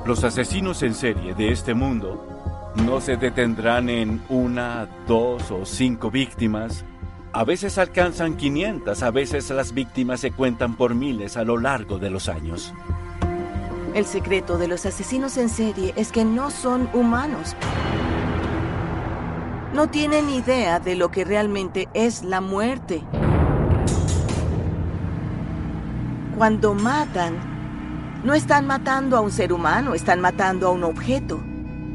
Los asesinos en serie de este mundo no se detendrán en 1, 2 o 5 víctimas. A veces alcanzan 500, a veces las víctimas se cuentan por miles a lo largo de los años. El secreto de los asesinos en serie es que no son humanos. No tienen idea de lo que realmente es la muerte. Cuando matan, no están matando a un ser humano, están matando a un objeto.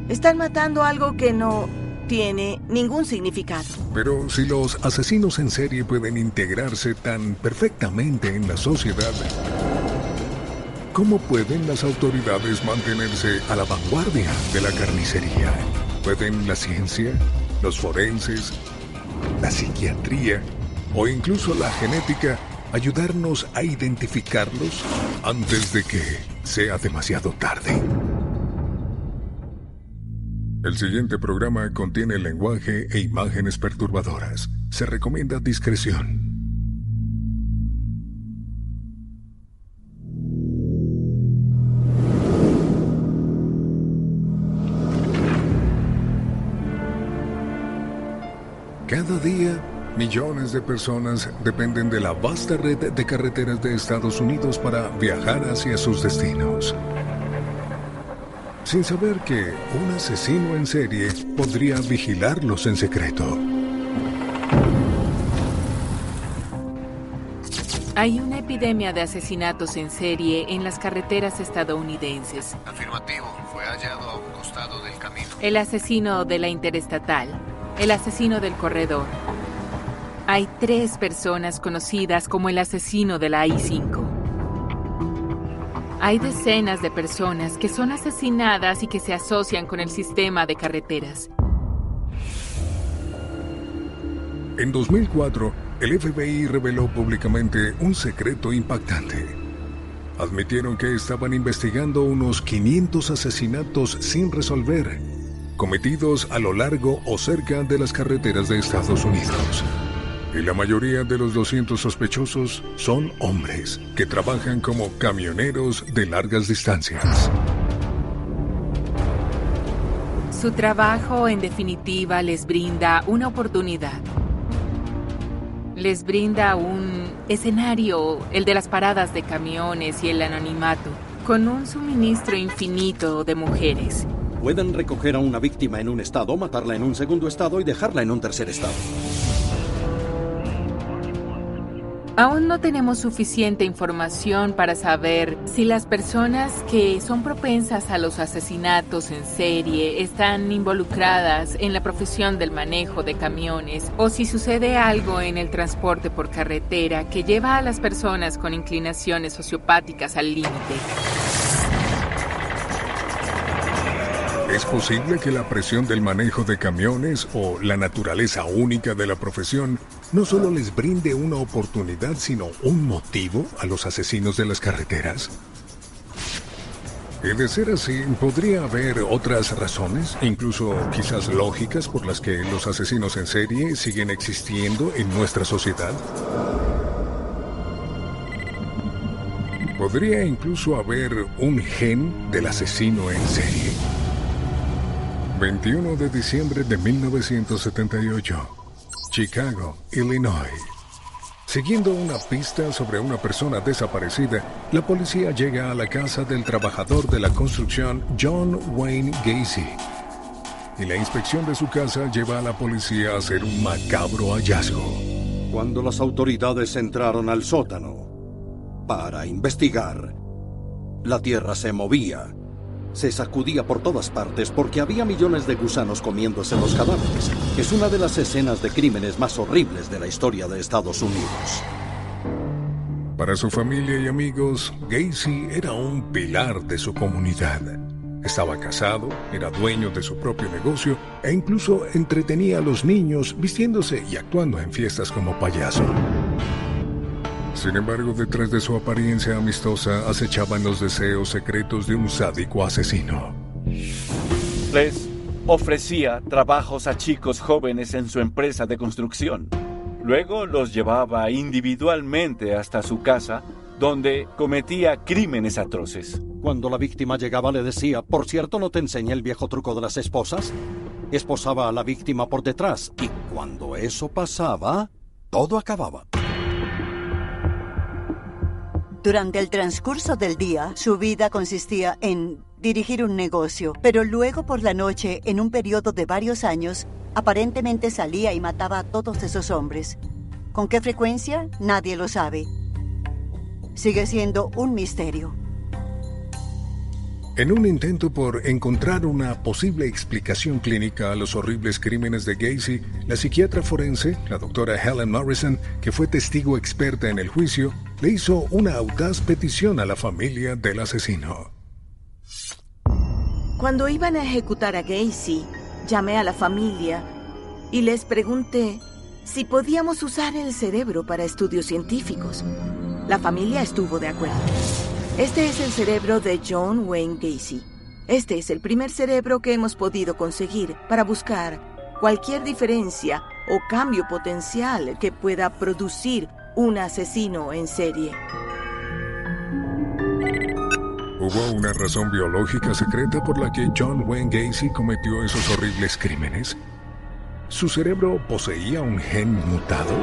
Están matando a algo que no tiene ningún significado. Pero si los asesinos en serie pueden integrarse tan perfectamente en la sociedad, ¿cómo pueden las autoridades mantenerse a la vanguardia de la carnicería? ¿Pueden la ciencia, los forenses, la psiquiatría o incluso la genética ayudarnos a identificarlos antes de que sea demasiado tarde? El siguiente programa contiene lenguaje e imágenes perturbadoras. Se recomienda discreción. Cada día, millones de personas dependen de la vasta red de carreteras de Estados Unidos para viajar hacia sus destinos, sin saber que un asesino en serie podría vigilarlos en secreto. Hay una epidemia de asesinatos en serie en las carreteras estadounidenses. Afirmativo, fue hallado a un costado del camino. El asesino de la interestatal, el asesino del corredor. Hay 3 personas conocidas como el asesino de la I-5. Hay decenas de personas que son asesinadas y que se asocian con el sistema de carreteras. En 2004, el FBI reveló públicamente un secreto impactante. Admitieron que estaban investigando unos 500 asesinatos sin resolver, cometidos a lo largo o cerca de las carreteras de Estados Unidos. Y la mayoría de los 200 sospechosos son hombres que trabajan como camioneros de largas distancias. Su trabajo, en definitiva, les brinda una oportunidad. Les brinda un escenario, el de las paradas de camiones y el anonimato, con un suministro infinito de mujeres. Pueden recoger a una víctima en un estado, matarla en un segundo estado y dejarla en un tercer estado. Aún no tenemos suficiente información para saber si las personas que son propensas a los asesinatos en serie están involucradas en la profesión del manejo de camiones o si sucede algo en el transporte por carretera que lleva a las personas con inclinaciones sociopáticas al límite. ¿Es posible que la presión del manejo de camiones o la naturaleza única de la profesión no solo les brinde una oportunidad, sino un motivo a los asesinos de las carreteras? Y de ser así, ¿podría haber otras razones, incluso quizás lógicas, por las que los asesinos en serie siguen existiendo en nuestra sociedad? ¿Podría incluso haber un gen del asesino en serie? 21 de diciembre de 1978, Chicago, Illinois. Siguiendo una pista sobre una persona desaparecida, la policía llega a la casa del trabajador de la construcción John Wayne Gacy. Y la inspección de su casa lleva a la policía a hacer un macabro hallazgo. Cuando las autoridades entraron al sótano para investigar, la tierra se movía. Se sacudía por todas partes porque había millones de gusanos comiéndose los cadáveres. Es una de las escenas de crímenes más horribles de la historia de Estados Unidos. Para su familia y amigos, Gacy era un pilar de su comunidad. Estaba casado, era dueño de su propio negocio e incluso entretenía a los niños vistiéndose y actuando en fiestas como payaso. Sin embargo, detrás de su apariencia amistosa acechaban los deseos secretos de un sádico asesino. Les ofrecía trabajos a chicos jóvenes en su empresa de construcción. Luego los llevaba individualmente hasta su casa, donde cometía crímenes atroces. Cuando la víctima llegaba le decía, por cierto, ¿no te enseñé el viejo truco de las esposas? Esposaba a la víctima por detrás y cuando eso pasaba, todo acababa. Durante el transcurso del día, su vida consistía en dirigir un negocio, pero luego por la noche, en un periodo de varios años, aparentemente salía y mataba a todos esos hombres. ¿Con qué frecuencia? Nadie lo sabe. Sigue siendo un misterio. En un intento por encontrar una posible explicación clínica a los horribles crímenes de Gacy, la psiquiatra forense, la doctora Helen Morrison, que fue testigo experta en el juicio, le hizo una audaz petición a la familia del asesino. Cuando iban a ejecutar a Gacy, llamé a la familia y les pregunté si podíamos usar el cerebro para estudios científicos. La familia estuvo de acuerdo. Este es el cerebro de John Wayne Gacy. Este es el primer cerebro que hemos podido conseguir para buscar cualquier diferencia o cambio potencial que pueda producir un asesino en serie. ¿Hubo una razón biológica secreta por la que John Wayne Gacy cometió esos horribles crímenes? ¿Su cerebro poseía un gen mutado?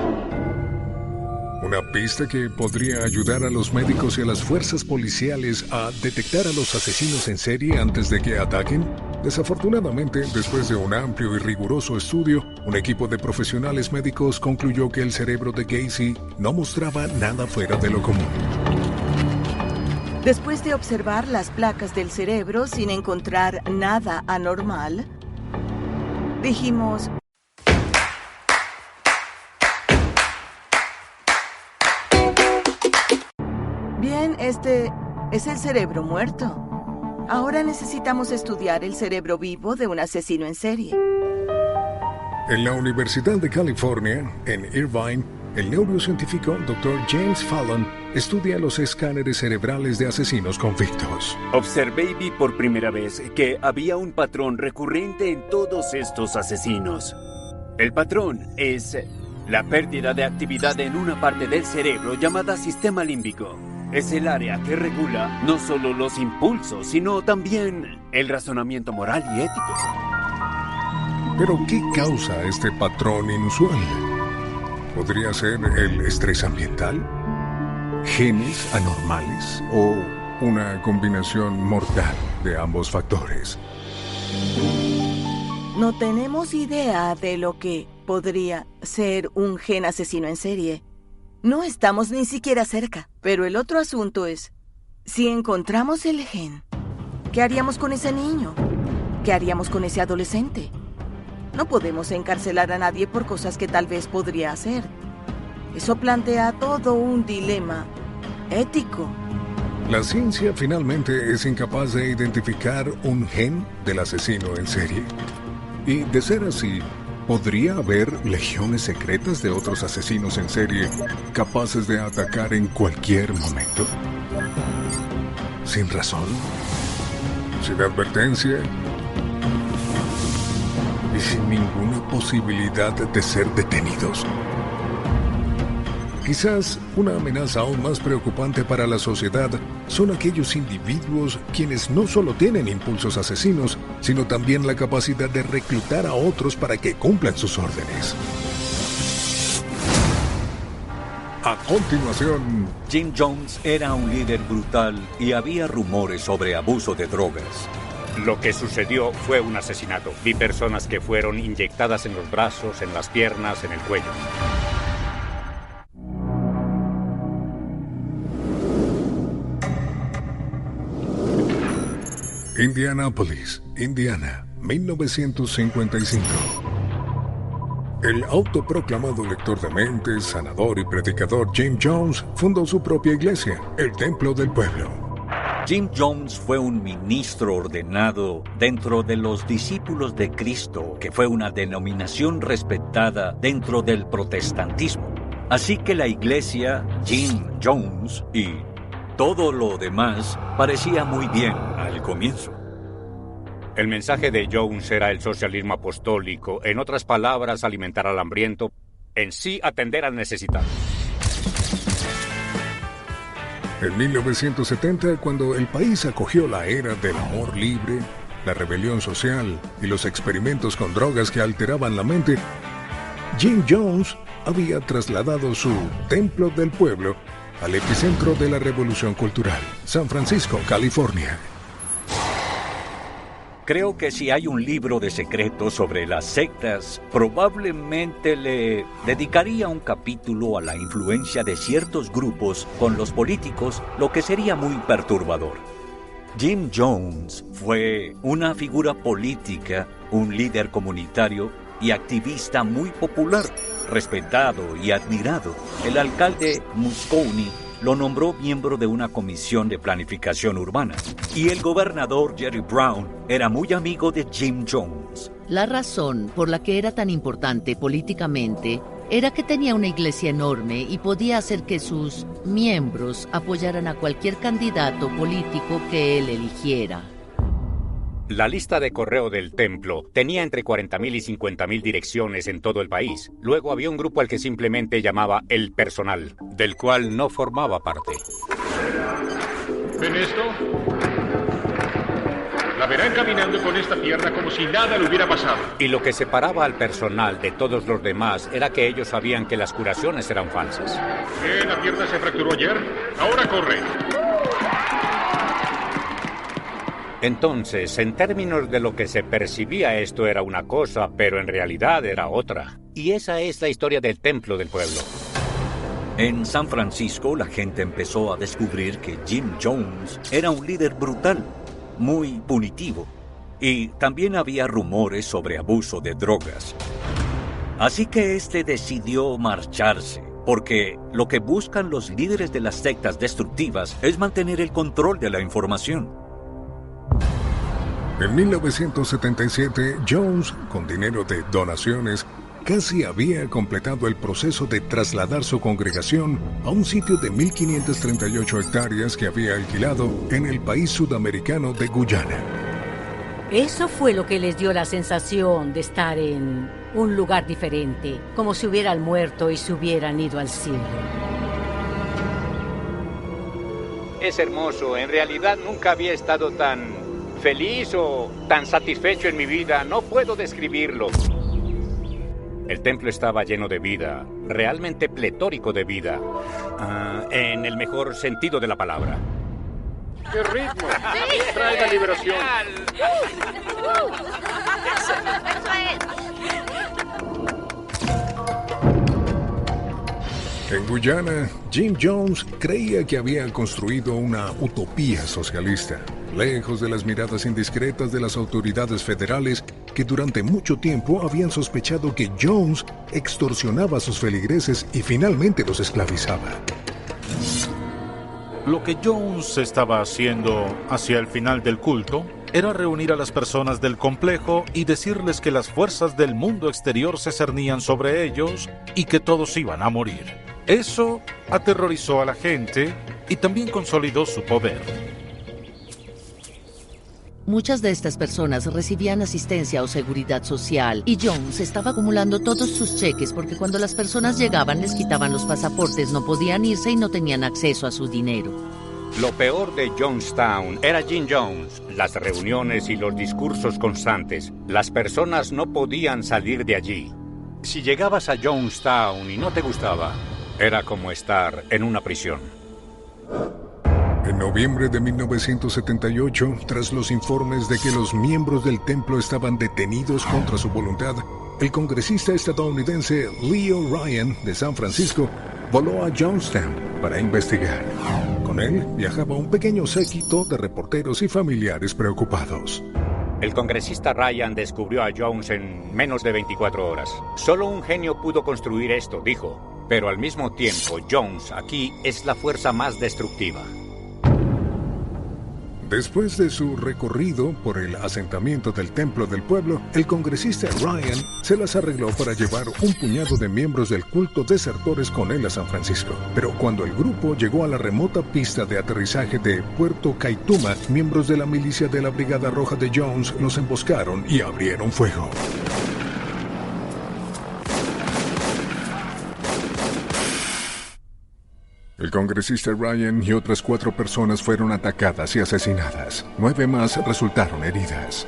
Una pista que podría ayudar a los médicos y a las fuerzas policiales a detectar a los asesinos en serie antes de que ataquen. Desafortunadamente, después de un amplio y riguroso estudio, un equipo de profesionales médicos concluyó que el cerebro de Gacy no mostraba nada fuera de lo común. Después de observar las placas del cerebro sin encontrar nada anormal, dijimos: bien, Es el cerebro muerto. Ahora necesitamos estudiar el cerebro vivo de un asesino en serie. En la Universidad de California, en Irvine, el neurocientífico Dr. James Fallon estudia los escáneres cerebrales de asesinos convictos. Observé y vi por primera vez que había un patrón recurrente en todos estos asesinos. El patrón es la pérdida de actividad en una parte del cerebro llamada sistema límbico. Es el área que regula no solo los impulsos, sino también el razonamiento moral y ético. ¿Pero qué causa este patrón inusual? ¿Podría ser el estrés ambiental? ¿Genes anormales? ¿O una combinación mortal de ambos factores? No tenemos idea de lo que podría ser un gen asesino en serie. No estamos ni siquiera cerca. Pero el otro asunto es, si encontramos el gen, ¿qué haríamos con ese niño? ¿Qué haríamos con ese adolescente? No podemos encarcelar a nadie por cosas que tal vez podría hacer. Eso plantea todo un dilema ético. La ciencia finalmente es incapaz de identificar un gen del asesino en serie. Y de ser así, ¿podría haber legiones secretas de otros asesinos en serie capaces de atacar en cualquier momento? ¿Sin razón? ¿Sin advertencia? ¿Y sin ninguna posibilidad de ser detenidos? Quizás una amenaza aún más preocupante para la sociedad son aquellos individuos quienes no solo tienen impulsos asesinos, sino también la capacidad de reclutar a otros para que cumplan sus órdenes. A continuación, Jim Jones era un líder brutal y había rumores sobre abuso de drogas. Lo que sucedió fue un asesinato. Vi personas que fueron inyectadas en los brazos, en las piernas, en el cuello. Indianápolis, Indiana, 1955. El autoproclamado lector de mentes, sanador y predicador Jim Jones fundó su propia iglesia, el Templo del Pueblo. Jim Jones fue un ministro ordenado dentro de los Discípulos de Cristo, que fue una denominación respetada dentro del protestantismo. Así que la iglesia, Jim Jones y todo lo demás parecía muy bien al comienzo. El mensaje de Jones era el socialismo apostólico, en otras palabras, alimentar al hambriento, en sí atender al necesitado. En 1970, cuando el país acogió la era del amor libre, la rebelión social y los experimentos con drogas que alteraban la mente, Jim Jones había trasladado su Templo del Pueblo al epicentro de la revolución cultural, San Francisco, California. Creo que si hay un libro de secretos sobre las sectas, probablemente le dedicaría un capítulo a la influencia de ciertos grupos con los políticos, lo que sería muy perturbador. Jim Jones fue una figura política, un líder comunitario y activista muy popular, respetado y admirado. El alcalde Moscone lo nombró miembro de una comisión de planificación urbana. Y el gobernador Jerry Brown era muy amigo de Jim Jones. La razón por la que era tan importante políticamente era que tenía una iglesia enorme y podía hacer que sus miembros apoyaran a cualquier candidato político que él eligiera. La lista de correo del templo tenía entre 40.000 y 50.000 direcciones en todo el país. Luego había un grupo al que simplemente llamaba el personal, del cual no formaba parte. ¿Ven esto? La verán caminando con esta pierna como si nada le hubiera pasado. Y lo que separaba al personal de todos los demás era que ellos sabían que las curaciones eran falsas. ¿Qué? ¿La pierna se fracturó ayer? Ahora corre. Entonces, en términos de lo que se percibía, esto era una cosa, pero en realidad era otra. Y esa es la historia del Templo del Pueblo. En San Francisco, la gente empezó a descubrir que Jim Jones era un líder brutal, muy punitivo, y también había rumores sobre abuso de drogas. Así que este decidió marcharse, porque lo que buscan los líderes de las sectas destructivas es mantener el control de la información. En 1977, Jones, con dinero de donaciones, casi había completado el proceso de trasladar su congregación a un sitio de 1.538 hectáreas que había alquilado en el país sudamericano de Guyana. Eso fue lo que les dio la sensación de estar en un lugar diferente, como si hubieran muerto y se hubieran ido al cielo. Es hermoso. En realidad nunca había estado tan feliz o tan satisfecho en mi vida. No puedo describirlo. El templo estaba lleno de vida, realmente pletórico de vida, en el mejor sentido de la palabra. ¡Qué ritmo! Trae la liberación. En Guyana, Jim Jones creía que había construido una utopía socialista, lejos de las miradas indiscretas de las autoridades federales que durante mucho tiempo habían sospechado que Jones extorsionaba a sus feligreses y finalmente los esclavizaba. Lo que Jones estaba haciendo hacia el final del culto era reunir a las personas del complejo y decirles que las fuerzas del mundo exterior se cernían sobre ellos y que todos iban a morir. Eso aterrorizó a la gente y también consolidó su poder. Muchas de estas personas recibían asistencia o seguridad social y Jones estaba acumulando todos sus cheques porque cuando las personas llegaban les quitaban los pasaportes, no podían irse y no tenían acceso a su dinero. Lo peor de Jonestown era Jim Jones, las reuniones y los discursos constantes. Las personas no podían salir de allí. Si llegabas a Jonestown y no te gustaba, era como estar en una prisión. En noviembre de 1978, tras los informes de que los miembros del templo estaban detenidos contra su voluntad, el congresista estadounidense Leo Ryan de San Francisco voló a Jonestown para investigar. Con él viajaba un pequeño séquito de reporteros y familiares preocupados. El congresista Ryan descubrió a Jones en menos de 24 horas. Solo un genio pudo construir esto, dijo. Pero al mismo tiempo, Jones aquí es la fuerza más destructiva. Después de su recorrido por el asentamiento del templo del pueblo, el congresista Ryan se las arregló para llevar un puñado de miembros del culto desertores con él a San Francisco. Pero cuando el grupo llegó a la remota pista de aterrizaje de Puerto Kaituma, miembros de la milicia de la Brigada Roja de Jones los emboscaron y abrieron fuego. El congresista Ryan y otras 4 personas fueron atacadas y asesinadas. 9 más resultaron heridas.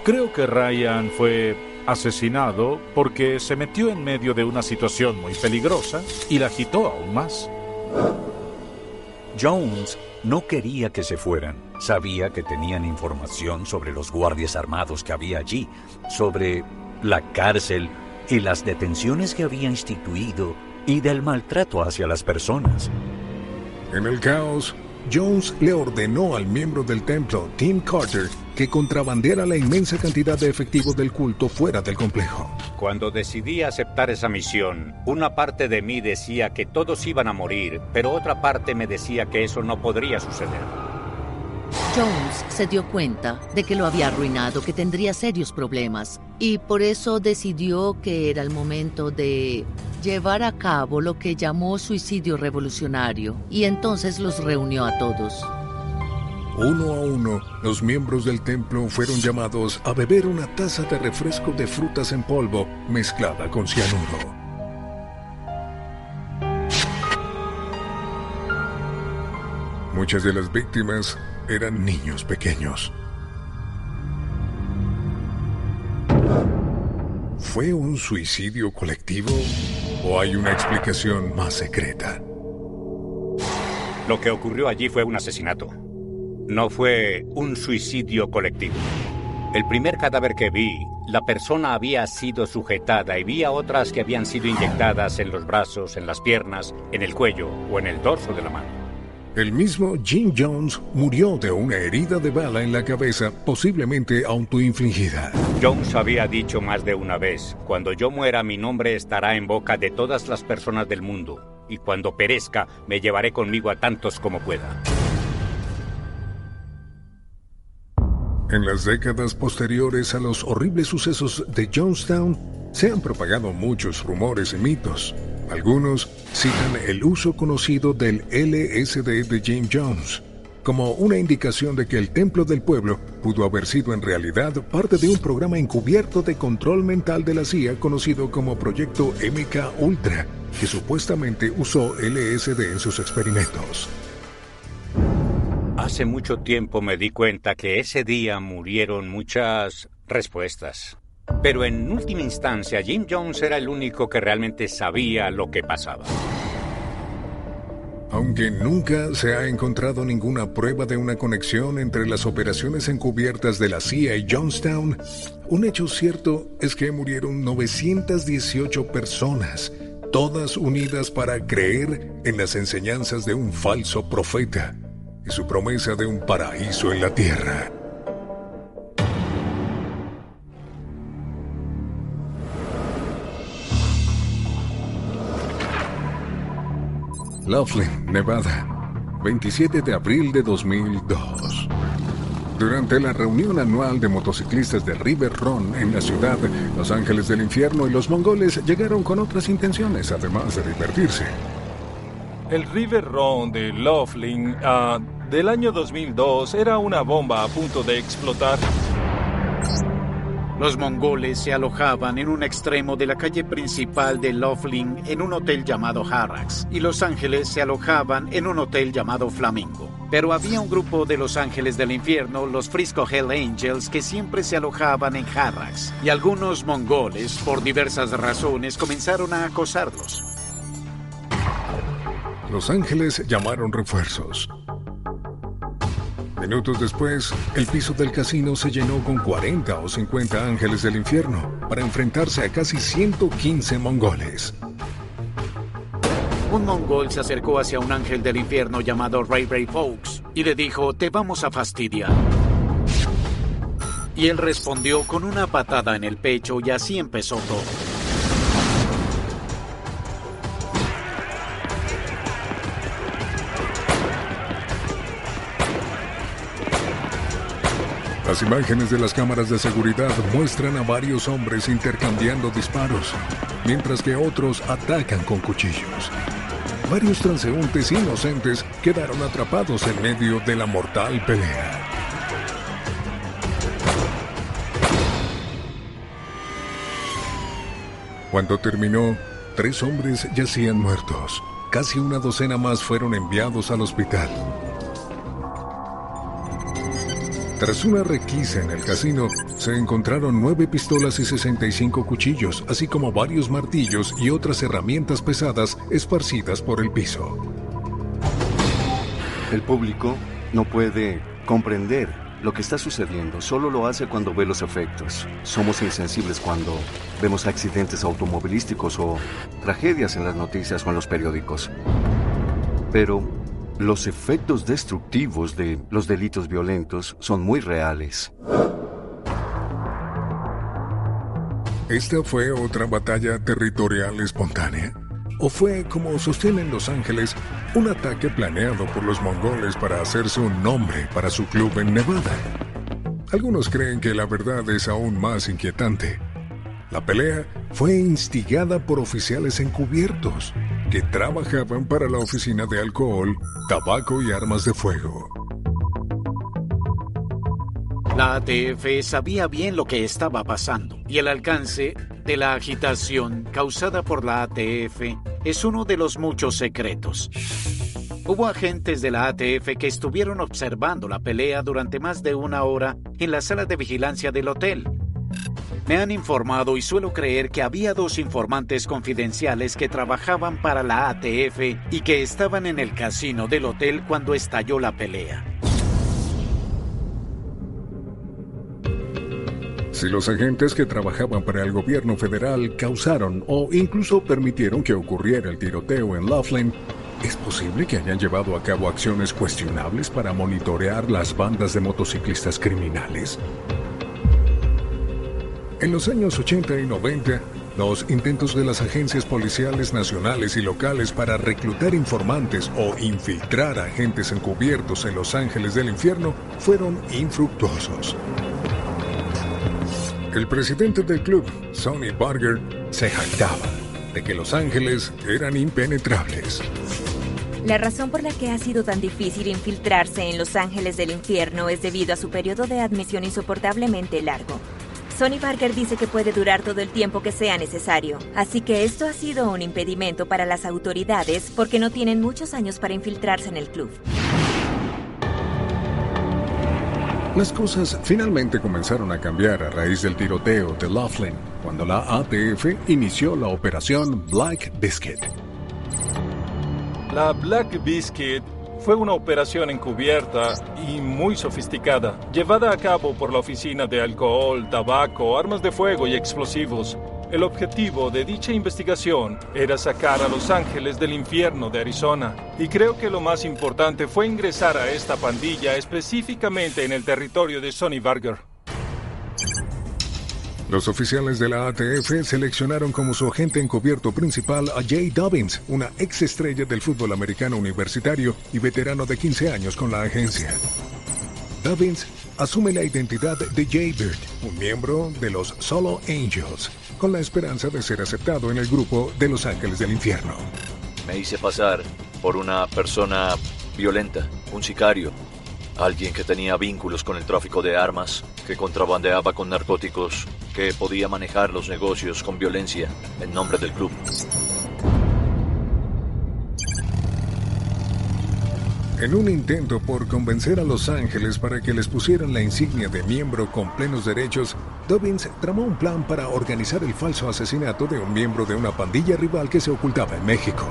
Creo que Ryan fue asesinado porque se metió en medio de una situación muy peligrosa y la agitó aún más. Jones no quería que se fueran. Sabía que tenían información sobre los guardias armados que había allí, sobre la cárcel y las detenciones que había instituido y del maltrato hacia las personas. En el caos, Jones le ordenó al miembro del templo, Tim Carter, que contrabandeara la inmensa cantidad de efectivo del culto fuera del complejo. Cuando decidí aceptar esa misión, una parte de mí decía que todos iban a morir, pero otra parte me decía que eso no podría suceder. Jones se dio cuenta de que lo había arruinado, que tendría serios problemas, y por eso decidió que era el momento de llevar a cabo lo que llamó suicidio revolucionario, y entonces los reunió a todos. Uno a uno, los miembros del templo fueron llamados a beber una taza de refresco de frutas en polvo mezclada con cianuro. Muchas de las víctimas eran niños pequeños. ¿Fue un suicidio colectivo o hay una explicación más secreta? Lo que ocurrió allí fue un asesinato. No fue un suicidio colectivo. El primer cadáver que vi, la persona había sido sujetada y vi a otras que habían sido inyectadas en los brazos, en las piernas, en el cuello o en el dorso de la mano. El mismo Jim Jones murió de una herida de bala en la cabeza, posiblemente autoinfligida. Jones había dicho más de una vez, cuando yo muera mi nombre estará en boca de todas las personas del mundo, y cuando perezca me llevaré conmigo a tantos como pueda. En las décadas posteriores a los horribles sucesos de Jonestown, se han propagado muchos rumores y mitos. Algunos citan el uso conocido del LSD de Jim Jones como una indicación de que el templo del pueblo pudo haber sido en realidad parte de un programa encubierto de control mental de la CIA conocido como Proyecto MK Ultra, que supuestamente usó LSD en sus experimentos. Hace mucho tiempo me di cuenta que ese día murieron muchas respuestas. Pero en última instancia, Jim Jones era el único que realmente sabía lo que pasaba. Aunque nunca se ha encontrado ninguna prueba de una conexión entre las operaciones encubiertas de la CIA y Jonestown, un hecho cierto es que murieron 918 personas, todas unidas para creer en las enseñanzas de un falso profeta y su promesa de un paraíso en la tierra. Laughlin, Nevada, 27 de abril de 2002. Durante la reunión anual de motociclistas de River Run en la ciudad, Los Ángeles del Infierno y los mongoles llegaron con otras intenciones, además de divertirse. El River Run de Laughlin del año 2002 era una bomba a punto de explotar. Los mongoles se alojaban en un extremo de la calle principal de Laughlin en un hotel llamado Harrah's, y Los Ángeles se alojaban en un hotel llamado Flamingo. Pero había un grupo de Los Ángeles del Infierno, los Frisco Hell Angels, que siempre se alojaban en Harrah's, y algunos mongoles, por diversas razones, comenzaron a acosarlos. Los Ángeles llamaron refuerzos. Minutos después, el piso del casino se llenó con 40 o 50 ángeles del infierno para enfrentarse a casi 115 mongoles. Un mongol se acercó hacia un ángel del infierno llamado Ray Ray Fox y le dijo: "Te vamos a fastidiar". Y él respondió con una patada en el pecho y así empezó todo. Las imágenes de las cámaras de seguridad muestran a varios hombres intercambiando disparos, mientras que otros atacan con cuchillos. Varios transeúntes inocentes quedaron atrapados en medio de la mortal pelea. Cuando terminó, 3 hombres yacían muertos. Casi una docena más fueron enviados al hospital. Tras una requisa en el casino, se encontraron 9 pistolas y 65 cuchillos, así como varios martillos y otras herramientas pesadas esparcidas por el piso. El público no puede comprender lo que está sucediendo, solo lo hace cuando ve los efectos. Somos insensibles cuando vemos accidentes automovilísticos o tragedias en las noticias o en los periódicos. Pero los efectos destructivos de los delitos violentos son muy reales. ¿Esta fue otra batalla territorial espontánea? ¿O fue, como sostienen Los Ángeles, un ataque planeado por los mongoles para hacerse un nombre para su club en Nevada? Algunos creen que la verdad es aún más inquietante. La pelea fue instigada por oficiales encubiertos que trabajaban para la Oficina de Alcohol, Tabaco y Armas de Fuego. La ATF sabía bien lo que estaba pasando y el alcance de la agitación causada por la ATF es uno de los muchos secretos. Hubo agentes de la ATF que estuvieron observando la pelea durante más de 1 hora en la sala de vigilancia del hotel. Me han informado y suelo creer que había 2 informantes confidenciales que trabajaban para la ATF y que estaban en el casino del hotel cuando estalló la pelea. Si los agentes que trabajaban para el gobierno federal causaron o incluso permitieron que ocurriera el tiroteo en Laughlin, ¿Es posible que hayan llevado a cabo acciones cuestionables para monitorear las bandas de motociclistas criminales? En los años 80 y 90, los intentos de las agencias policiales nacionales y locales para reclutar informantes o infiltrar agentes encubiertos en Los Ángeles del Infierno fueron infructuosos. El presidente del club, Sonny Barger, se jactaba de que Los Ángeles eran impenetrables. La razón por la que ha sido tan difícil infiltrarse en Los Ángeles del Infierno es debido a su periodo de admisión insoportablemente largo. Sonny Barger dice que puede durar todo el tiempo que sea necesario, así que esto ha sido un impedimento para las autoridades porque no tienen muchos años para infiltrarse en el club. Las cosas finalmente comenzaron a cambiar a raíz del tiroteo de Laughlin, cuando la ATF inició la operación Black Biscuit. La Black Biscuit fue una operación encubierta y muy sofisticada, llevada a cabo por la Oficina de Alcohol, Tabaco, Armas de Fuego y Explosivos. El objetivo de dicha investigación era sacar a Los Ángeles del Infierno de Arizona, y creo que lo más importante fue ingresar a esta pandilla específicamente en el territorio de Sonny Barger. Los oficiales de la ATF seleccionaron como su agente encubierto principal a Jay Dobbins, una ex estrella del fútbol americano universitario y veterano de 15 años con la agencia. Dobbins asume la identidad de Jay Bird, un miembro de los Solo Angels, con la esperanza de ser aceptado en el grupo de Los Ángeles del Infierno. Me hice pasar por una persona violenta, un sicario, alguien que tenía vínculos con el tráfico de armas, que contrabandeaba con narcóticos, que podía manejar los negocios con violencia en nombre del club. En un intento por convencer a Los Ángeles para que les pusieran la insignia de miembro con plenos derechos, Dobbins tramó un plan para organizar el falso asesinato de un miembro de una pandilla rival que se ocultaba en México.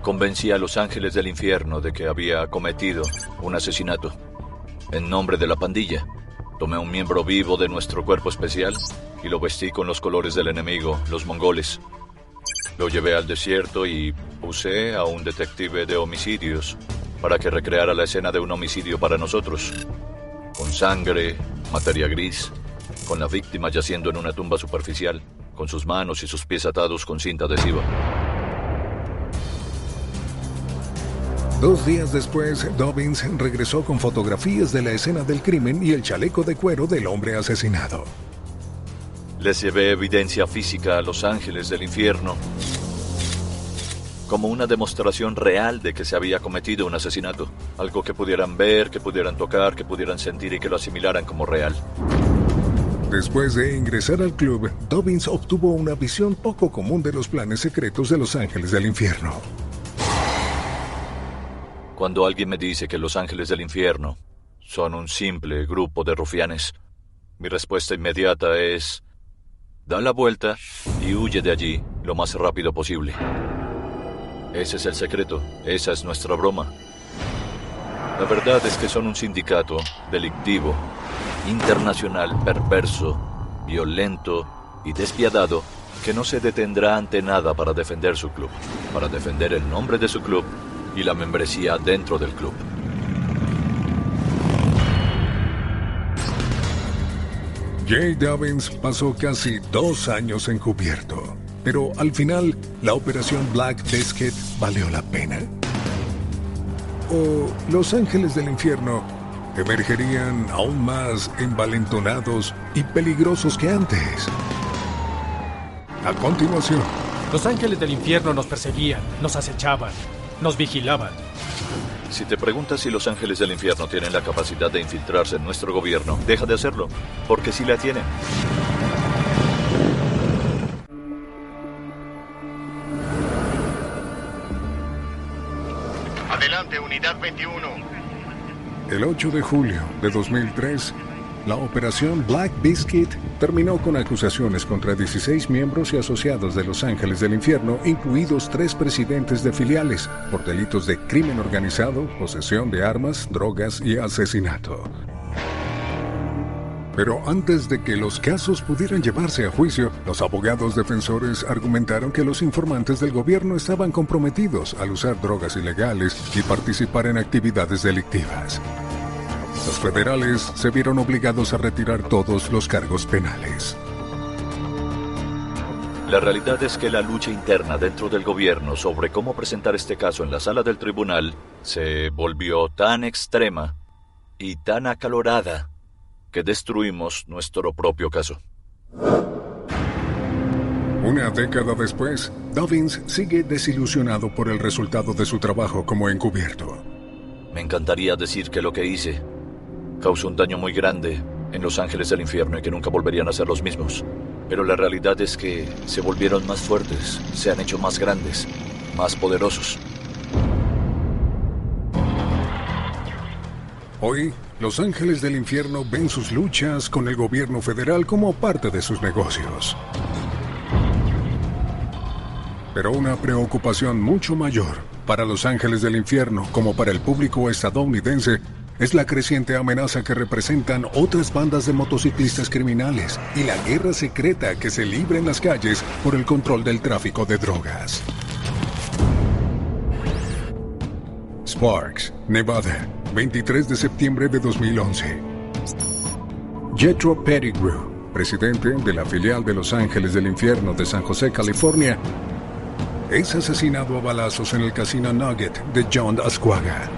Convencí a Los Ángeles del Infierno de que había cometido un asesinato en nombre de la pandilla. Tomé un miembro vivo de nuestro cuerpo especial y lo vestí con los colores del enemigo, los mongoles. Lo llevé al desierto y usé a un detective de homicidios para que recreara la escena de un homicidio para nosotros. Con sangre, materia gris, con la víctima yaciendo en una tumba superficial, con sus manos y sus pies atados con cinta adhesiva. 2 días después, Dobbins regresó con fotografías de la escena del crimen y el chaleco de cuero del hombre asesinado. Les llevé evidencia física a Los Ángeles del Infierno, como una demostración real de que se había cometido un asesinato. Algo que pudieran ver, que pudieran tocar, que pudieran sentir y que lo asimilaran como real. Después de ingresar al club, Dobbins obtuvo una visión poco común de los planes secretos de Los Ángeles del Infierno. Cuando alguien me dice que Los Ángeles del Infierno son un simple grupo de rufianes, mi respuesta inmediata es: da la vuelta y huye de allí lo más rápido posible. Ese es el secreto, esa es nuestra broma. La verdad es que son un sindicato delictivo, internacional, perverso, violento y despiadado que no se detendrá ante nada para defender su club, para defender el nombre de su club y la membresía dentro del club. Jay Dobbins pasó casi 2 años encubierto, pero al final la operación Black Biscuit valió la pena. ¿O Los Ángeles del Infierno emergerían aún más envalentonados y peligrosos que antes? A continuación, Los Ángeles del Infierno nos perseguían, nos acechaban, nos vigilaban. Si te preguntas si Los Ángeles del Infierno tienen la capacidad de infiltrarse en nuestro gobierno, deja de hacerlo, porque sí la tienen. Adelante, Unidad 21. El 8 de julio de 2003, la operación Black Biscuit terminó con acusaciones contra 16 miembros y asociados de Los Ángeles del Infierno, incluidos 3 presidentes de filiales, por delitos de crimen organizado, posesión de armas, drogas y asesinato. Pero antes de que los casos pudieran llevarse a juicio, los abogados defensores argumentaron que los informantes del gobierno estaban comprometidos al usar drogas ilegales y participar en actividades delictivas. Los federales se vieron obligados a retirar todos los cargos penales. La realidad es que la lucha interna dentro del gobierno sobre cómo presentar este caso en la sala del tribunal se volvió tan extrema y tan acalorada que destruimos nuestro propio caso. Una década después, Dobbins sigue desilusionado por el resultado de su trabajo como encubierto. Me encantaría decir que lo que hice causó un daño muy grande en los ángeles del infierno y que nunca volverían a ser los mismos. Pero la realidad es que se volvieron más fuertes, se han hecho más grandes, más poderosos. Hoy, los ángeles del infierno ven sus luchas con el gobierno federal como parte de sus negocios. Pero una preocupación mucho mayor para los ángeles del infierno como para el público estadounidense es la creciente amenaza que representan otras bandas de motociclistas criminales y la guerra secreta que se libra en las calles por el control del tráfico de drogas. Sparks, Nevada, 23 de septiembre de 2011. Jethro Pettigrew, presidente de la filial de Los Ángeles del Infierno de San José, California, es asesinado a balazos en el Casino Nugget de John Ascuaga.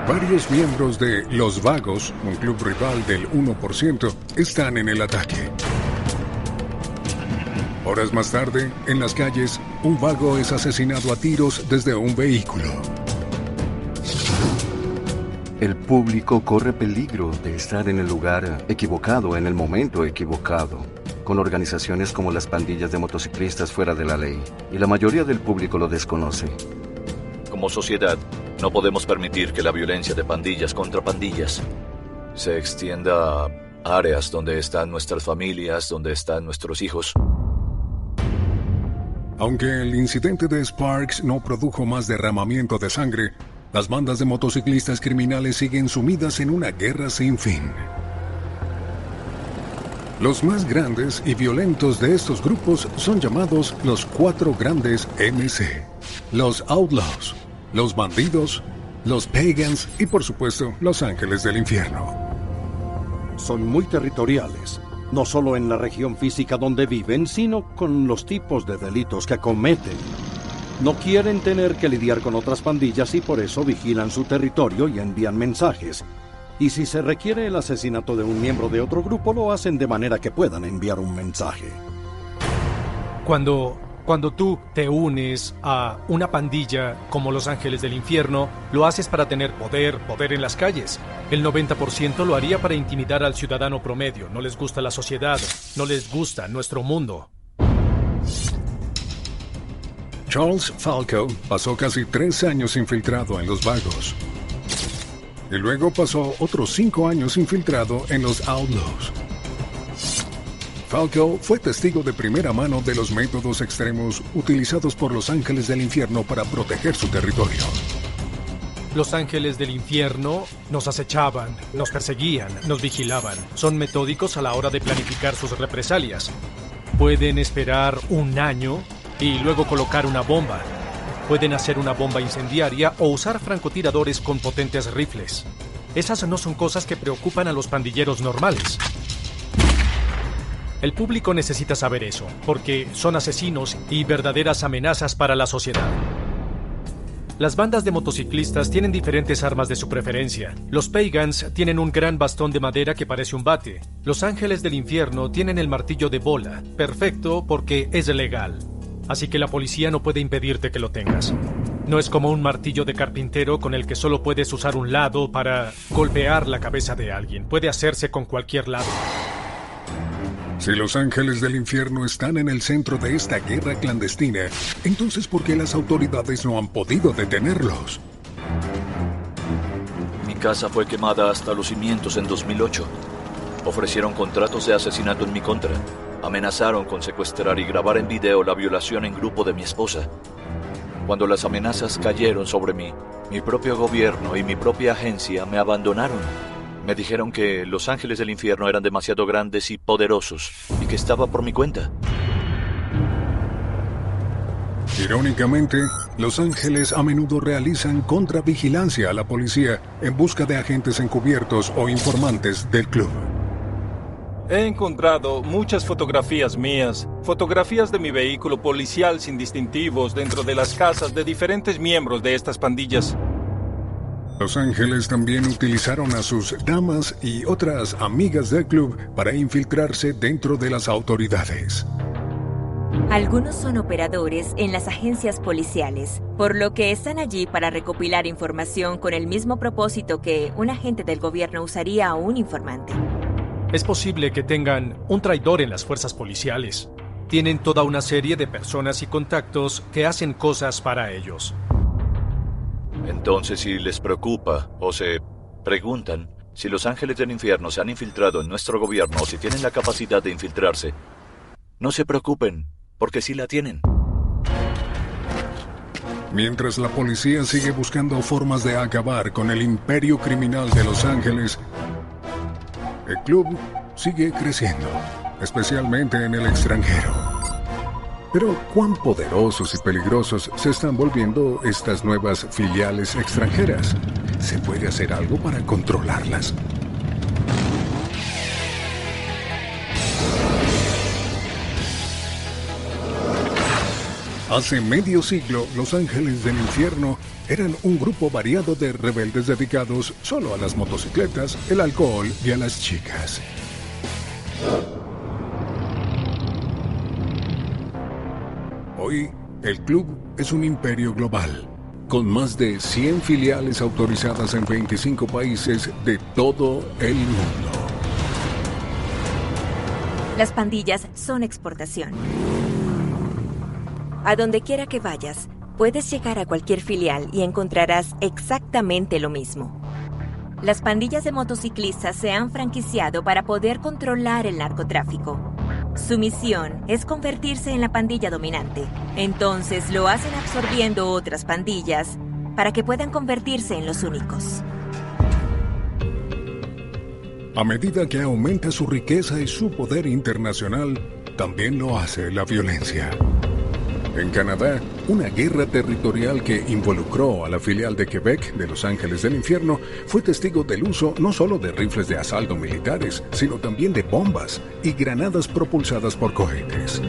Varios miembros de Los Vagos, un club rival del 1%, están en el ataque. Horas más tarde, en las calles, un vago es asesinado a tiros desde un vehículo. El público corre peligro de estar en el lugar equivocado en el momento equivocado, con organizaciones como las pandillas de motociclistas fuera de la ley, y la mayoría del público lo desconoce. Como sociedad, no podemos permitir que la violencia de pandillas contra pandillas se extienda a áreas donde están nuestras familias, donde están nuestros hijos. Aunque el incidente de Sparks no produjo más derramamiento de sangre, las bandas de motociclistas criminales siguen sumidas en una guerra sin fin. Los más grandes y violentos de estos grupos son llamados los 4 grandes MC, los Outlaws, los bandidos, los Pagans y por supuesto los ángeles del infierno. Son muy territoriales, no solo en la región física donde viven, sino con los tipos de delitos que cometen. No quieren tener que lidiar con otras pandillas y por eso vigilan su territorio y envían mensajes. Y si se requiere el asesinato de un miembro de otro grupo, lo hacen de manera que puedan enviar un mensaje. Cuando tú te unes a una pandilla como Los Ángeles del Infierno, lo haces para tener poder en las calles. El 90% lo haría para intimidar al ciudadano promedio. No les gusta la sociedad, no les gusta nuestro mundo. Charles Falco pasó casi 3 años infiltrado en los Vagos. Y luego pasó otros 5 años infiltrado en los Outlaws. Falco fue testigo de primera mano de los métodos extremos utilizados por los ángeles del infierno para proteger su territorio. Los ángeles del infierno nos acechaban, nos perseguían, nos vigilaban. Son metódicos a la hora de planificar sus represalias. Pueden esperar 1 año y luego colocar una bomba. Pueden hacer una bomba incendiaria o usar francotiradores con potentes rifles. Esas no son cosas que preocupan a los pandilleros normales. El público necesita saber eso, porque son asesinos y verdaderas amenazas para la sociedad. Las bandas de motociclistas tienen diferentes armas de su preferencia. Los Pagans tienen un gran bastón de madera que parece un bate. Los ángeles del infierno tienen el martillo de bola, perfecto porque es legal. Así que la policía no puede impedirte que lo tengas. No es como un martillo de carpintero con el que solo puedes usar un lado para golpear la cabeza de alguien. Puede hacerse con cualquier lado. Si los ángeles del infierno están en el centro de esta guerra clandestina, entonces ¿por qué las autoridades no han podido detenerlos? Mi casa fue quemada hasta los cimientos en 2008. Ofrecieron contratos de asesinato en mi contra. Amenazaron con secuestrar y grabar en video la violación en grupo de mi esposa. Cuando las amenazas cayeron sobre mí, mi propio gobierno y mi propia agencia me abandonaron. Me dijeron que los ángeles del infierno eran demasiado grandes y poderosos y que estaba por mi cuenta. Irónicamente, los ángeles a menudo realizan contravigilancia a la policía en busca de agentes encubiertos o informantes del club. He encontrado muchas fotografías mías, fotografías de mi vehículo policial sin distintivos dentro de las casas de diferentes miembros de estas pandillas. Los ángeles también utilizaron a sus damas y otras amigas del club para infiltrarse dentro de las autoridades. Algunos son operadores en las agencias policiales, por lo que están allí para recopilar información con el mismo propósito que un agente del gobierno usaría a un informante. Es posible que tengan un traidor en las fuerzas policiales. Tienen toda una serie de personas y contactos que hacen cosas para ellos. Entonces, si les preocupa o se preguntan si los ángeles del infierno se han infiltrado en nuestro gobierno o si tienen la capacidad de infiltrarse, no se preocupen, porque sí la tienen. Mientras la policía sigue buscando formas de acabar con el imperio criminal de Los Ángeles, el club sigue creciendo, especialmente en el extranjero. Pero ¿cuán poderosos y peligrosos se están volviendo estas nuevas filiales extranjeras? ¿Se puede hacer algo para controlarlas? Hace medio siglo, los Ángeles del Infierno eran un grupo variado de rebeldes dedicados solo a las motocicletas, el alcohol y a las chicas. Hoy, el club es un imperio global, con más de 100 filiales autorizadas en 25 países de todo el mundo. Las pandillas son exportación. A donde quiera que vayas, puedes llegar a cualquier filial y encontrarás exactamente lo mismo. Las pandillas de motociclistas se han franquiciado para poder controlar el narcotráfico. Su misión es convertirse en la pandilla dominante. Entonces lo hacen absorbiendo otras pandillas para que puedan convertirse en los únicos. A medida que aumenta su riqueza y su poder internacional, también lo hace la violencia. En Canadá, una guerra territorial que involucró a la filial de Quebec de Los Ángeles del Infierno fue testigo del uso no solo de rifles de asalto militares, sino también de bombas y granadas propulsadas por cohetes.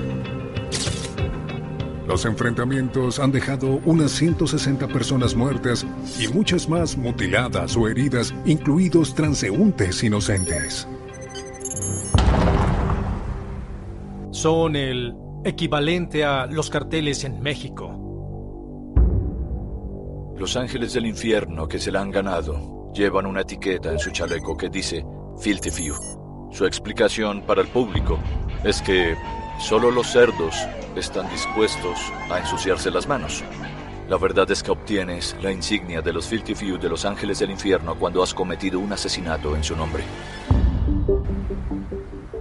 Los enfrentamientos han dejado unas 160 personas muertas y muchas más mutiladas o heridas, incluidos transeúntes inocentes. Son el equivalente a los carteles en México. Los ángeles del infierno que se la han ganado llevan una etiqueta en su chaleco que dice Filthy Few. Su explicación para el público es que solo los cerdos están dispuestos a ensuciarse las manos. La verdad es que obtienes la insignia de los Filthy Few de los ángeles del infierno cuando has cometido un asesinato en su nombre.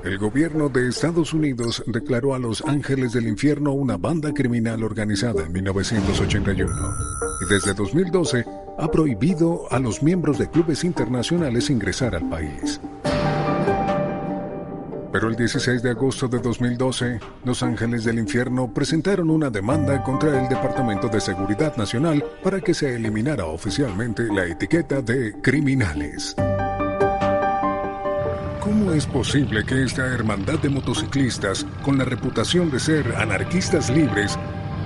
El gobierno de Estados Unidos declaró a los Ángeles del Infierno una banda criminal organizada en 1981 y desde 2012 ha prohibido a los miembros de clubes internacionales ingresar al país. Pero el 16 de agosto de 2012, los Ángeles del Infierno presentaron una demanda contra el Departamento de Seguridad Nacional para que se eliminara oficialmente la etiqueta de criminales. ¿Cómo es posible que esta hermandad de motociclistas, con la reputación de ser anarquistas libres,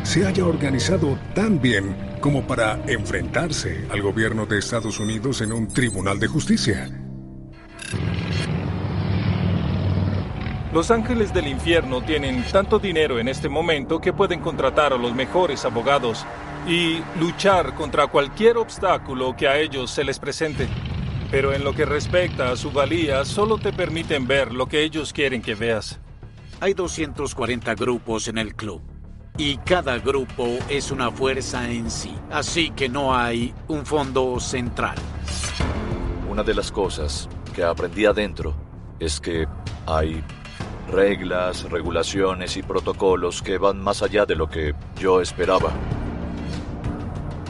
se haya organizado tan bien como para enfrentarse al gobierno de Estados Unidos en un tribunal de justicia? Los Ángeles del Infierno tienen tanto dinero en este momento que pueden contratar a los mejores abogados y luchar contra cualquier obstáculo que a ellos se les presente. Pero en lo que respecta a su valía, solo te permiten ver lo que ellos quieren que veas. Hay 240 grupos en el club, y cada grupo es una fuerza en sí, así que no hay un fondo central. Una de las cosas que aprendí adentro es que hay reglas, regulaciones y protocolos que van más allá de lo que yo esperaba.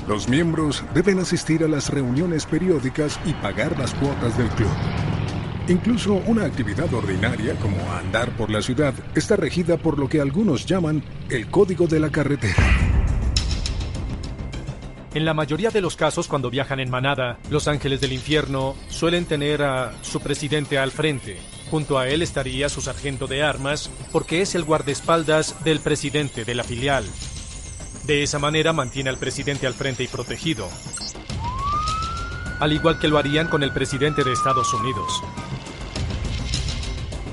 Los miembros deben asistir a las reuniones periódicas y pagar las cuotas del club. Incluso una actividad ordinaria como andar por la ciudad está regida por lo que algunos llaman el código de la carretera. En la mayoría de los casos, cuando viajan en manada, los ángeles del infierno suelen tener a su presidente al frente. Junto a él estaría su sargento de armas, porque es el guardaespaldas del presidente de la filial. De esa manera mantiene al presidente al frente y protegido, al igual que lo harían con el presidente de Estados Unidos.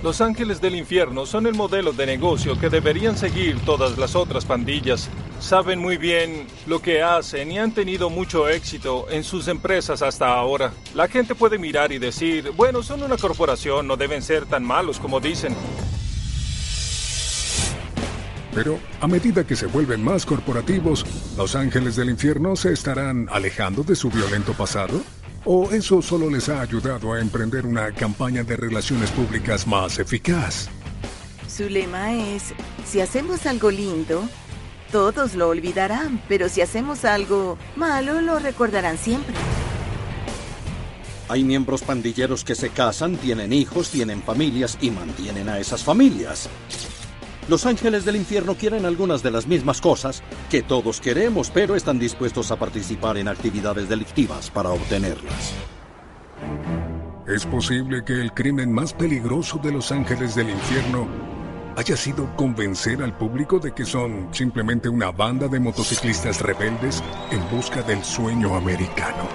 Los ángeles del infierno son el modelo de negocio que deberían seguir todas las otras pandillas. Saben muy bien lo que hacen y han tenido mucho éxito en sus empresas hasta ahora. La gente puede mirar y decir, bueno, son una corporación, no deben ser tan malos como dicen. Pero a medida que se vuelven más corporativos, ¿los ángeles del infierno se estarán alejando de su violento pasado? ¿O eso solo les ha ayudado a emprender una campaña de relaciones públicas más eficaz? Su lema es, si hacemos algo lindo, todos lo olvidarán, pero si hacemos algo malo, lo recordarán siempre. Hay miembros pandilleros que se casan, tienen hijos, tienen familias y mantienen a esas familias. Los ángeles del infierno quieren algunas de las mismas cosas que todos queremos, pero están dispuestos a participar en actividades delictivas para obtenerlas. ¿Es posible que el crimen más peligroso de los ángeles del infierno haya sido convencer al público de que son simplemente una banda de motociclistas rebeldes en busca del sueño americano?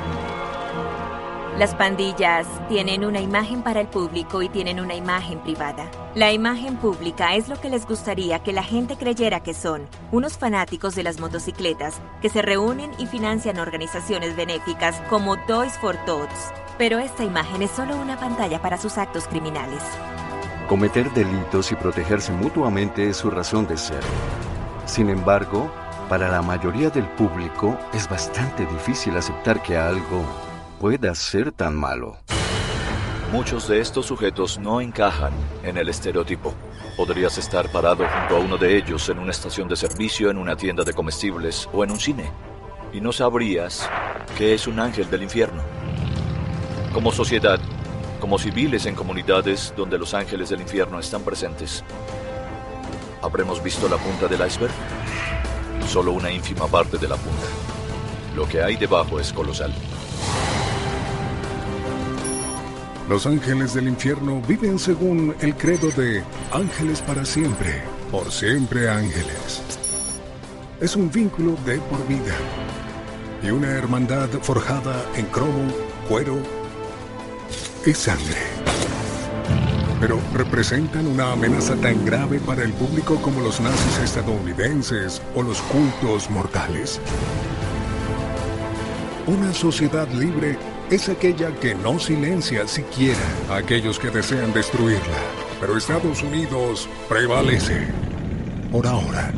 Las pandillas tienen una imagen para el público y tienen una imagen privada. La imagen pública es lo que les gustaría que la gente creyera que son, unos fanáticos de las motocicletas que se reúnen y financian organizaciones benéficas como Toys for Tots. Pero esta imagen es solo una pantalla para sus actos criminales. Cometer delitos y protegerse mutuamente es su razón de ser. Sin embargo, para la mayoría del público es bastante difícil aceptar que algo pueda ser tan malo. Muchos de estos sujetos no encajan en el estereotipo. Podrías estar parado junto a uno de ellos en una estación de servicio, en una tienda de comestibles o en un cine, y no sabrías que es un ángel del infierno. Como sociedad, como civiles en comunidades donde los ángeles del infierno están presentes, ¿habremos visto la punta del iceberg? Solo una ínfima parte de la punta. Lo que hay debajo es colosal. Los ángeles del infierno viven según el credo de ángeles para siempre, por siempre ángeles. Es un vínculo de por vida y una hermandad forjada en cromo, cuero y sangre. Pero representan una amenaza tan grave para el público como los nazis estadounidenses o los cultos mortales. Una sociedad libre es aquella que no silencia siquiera a aquellos que desean destruirla. Pero Estados Unidos prevalece. Por ahora.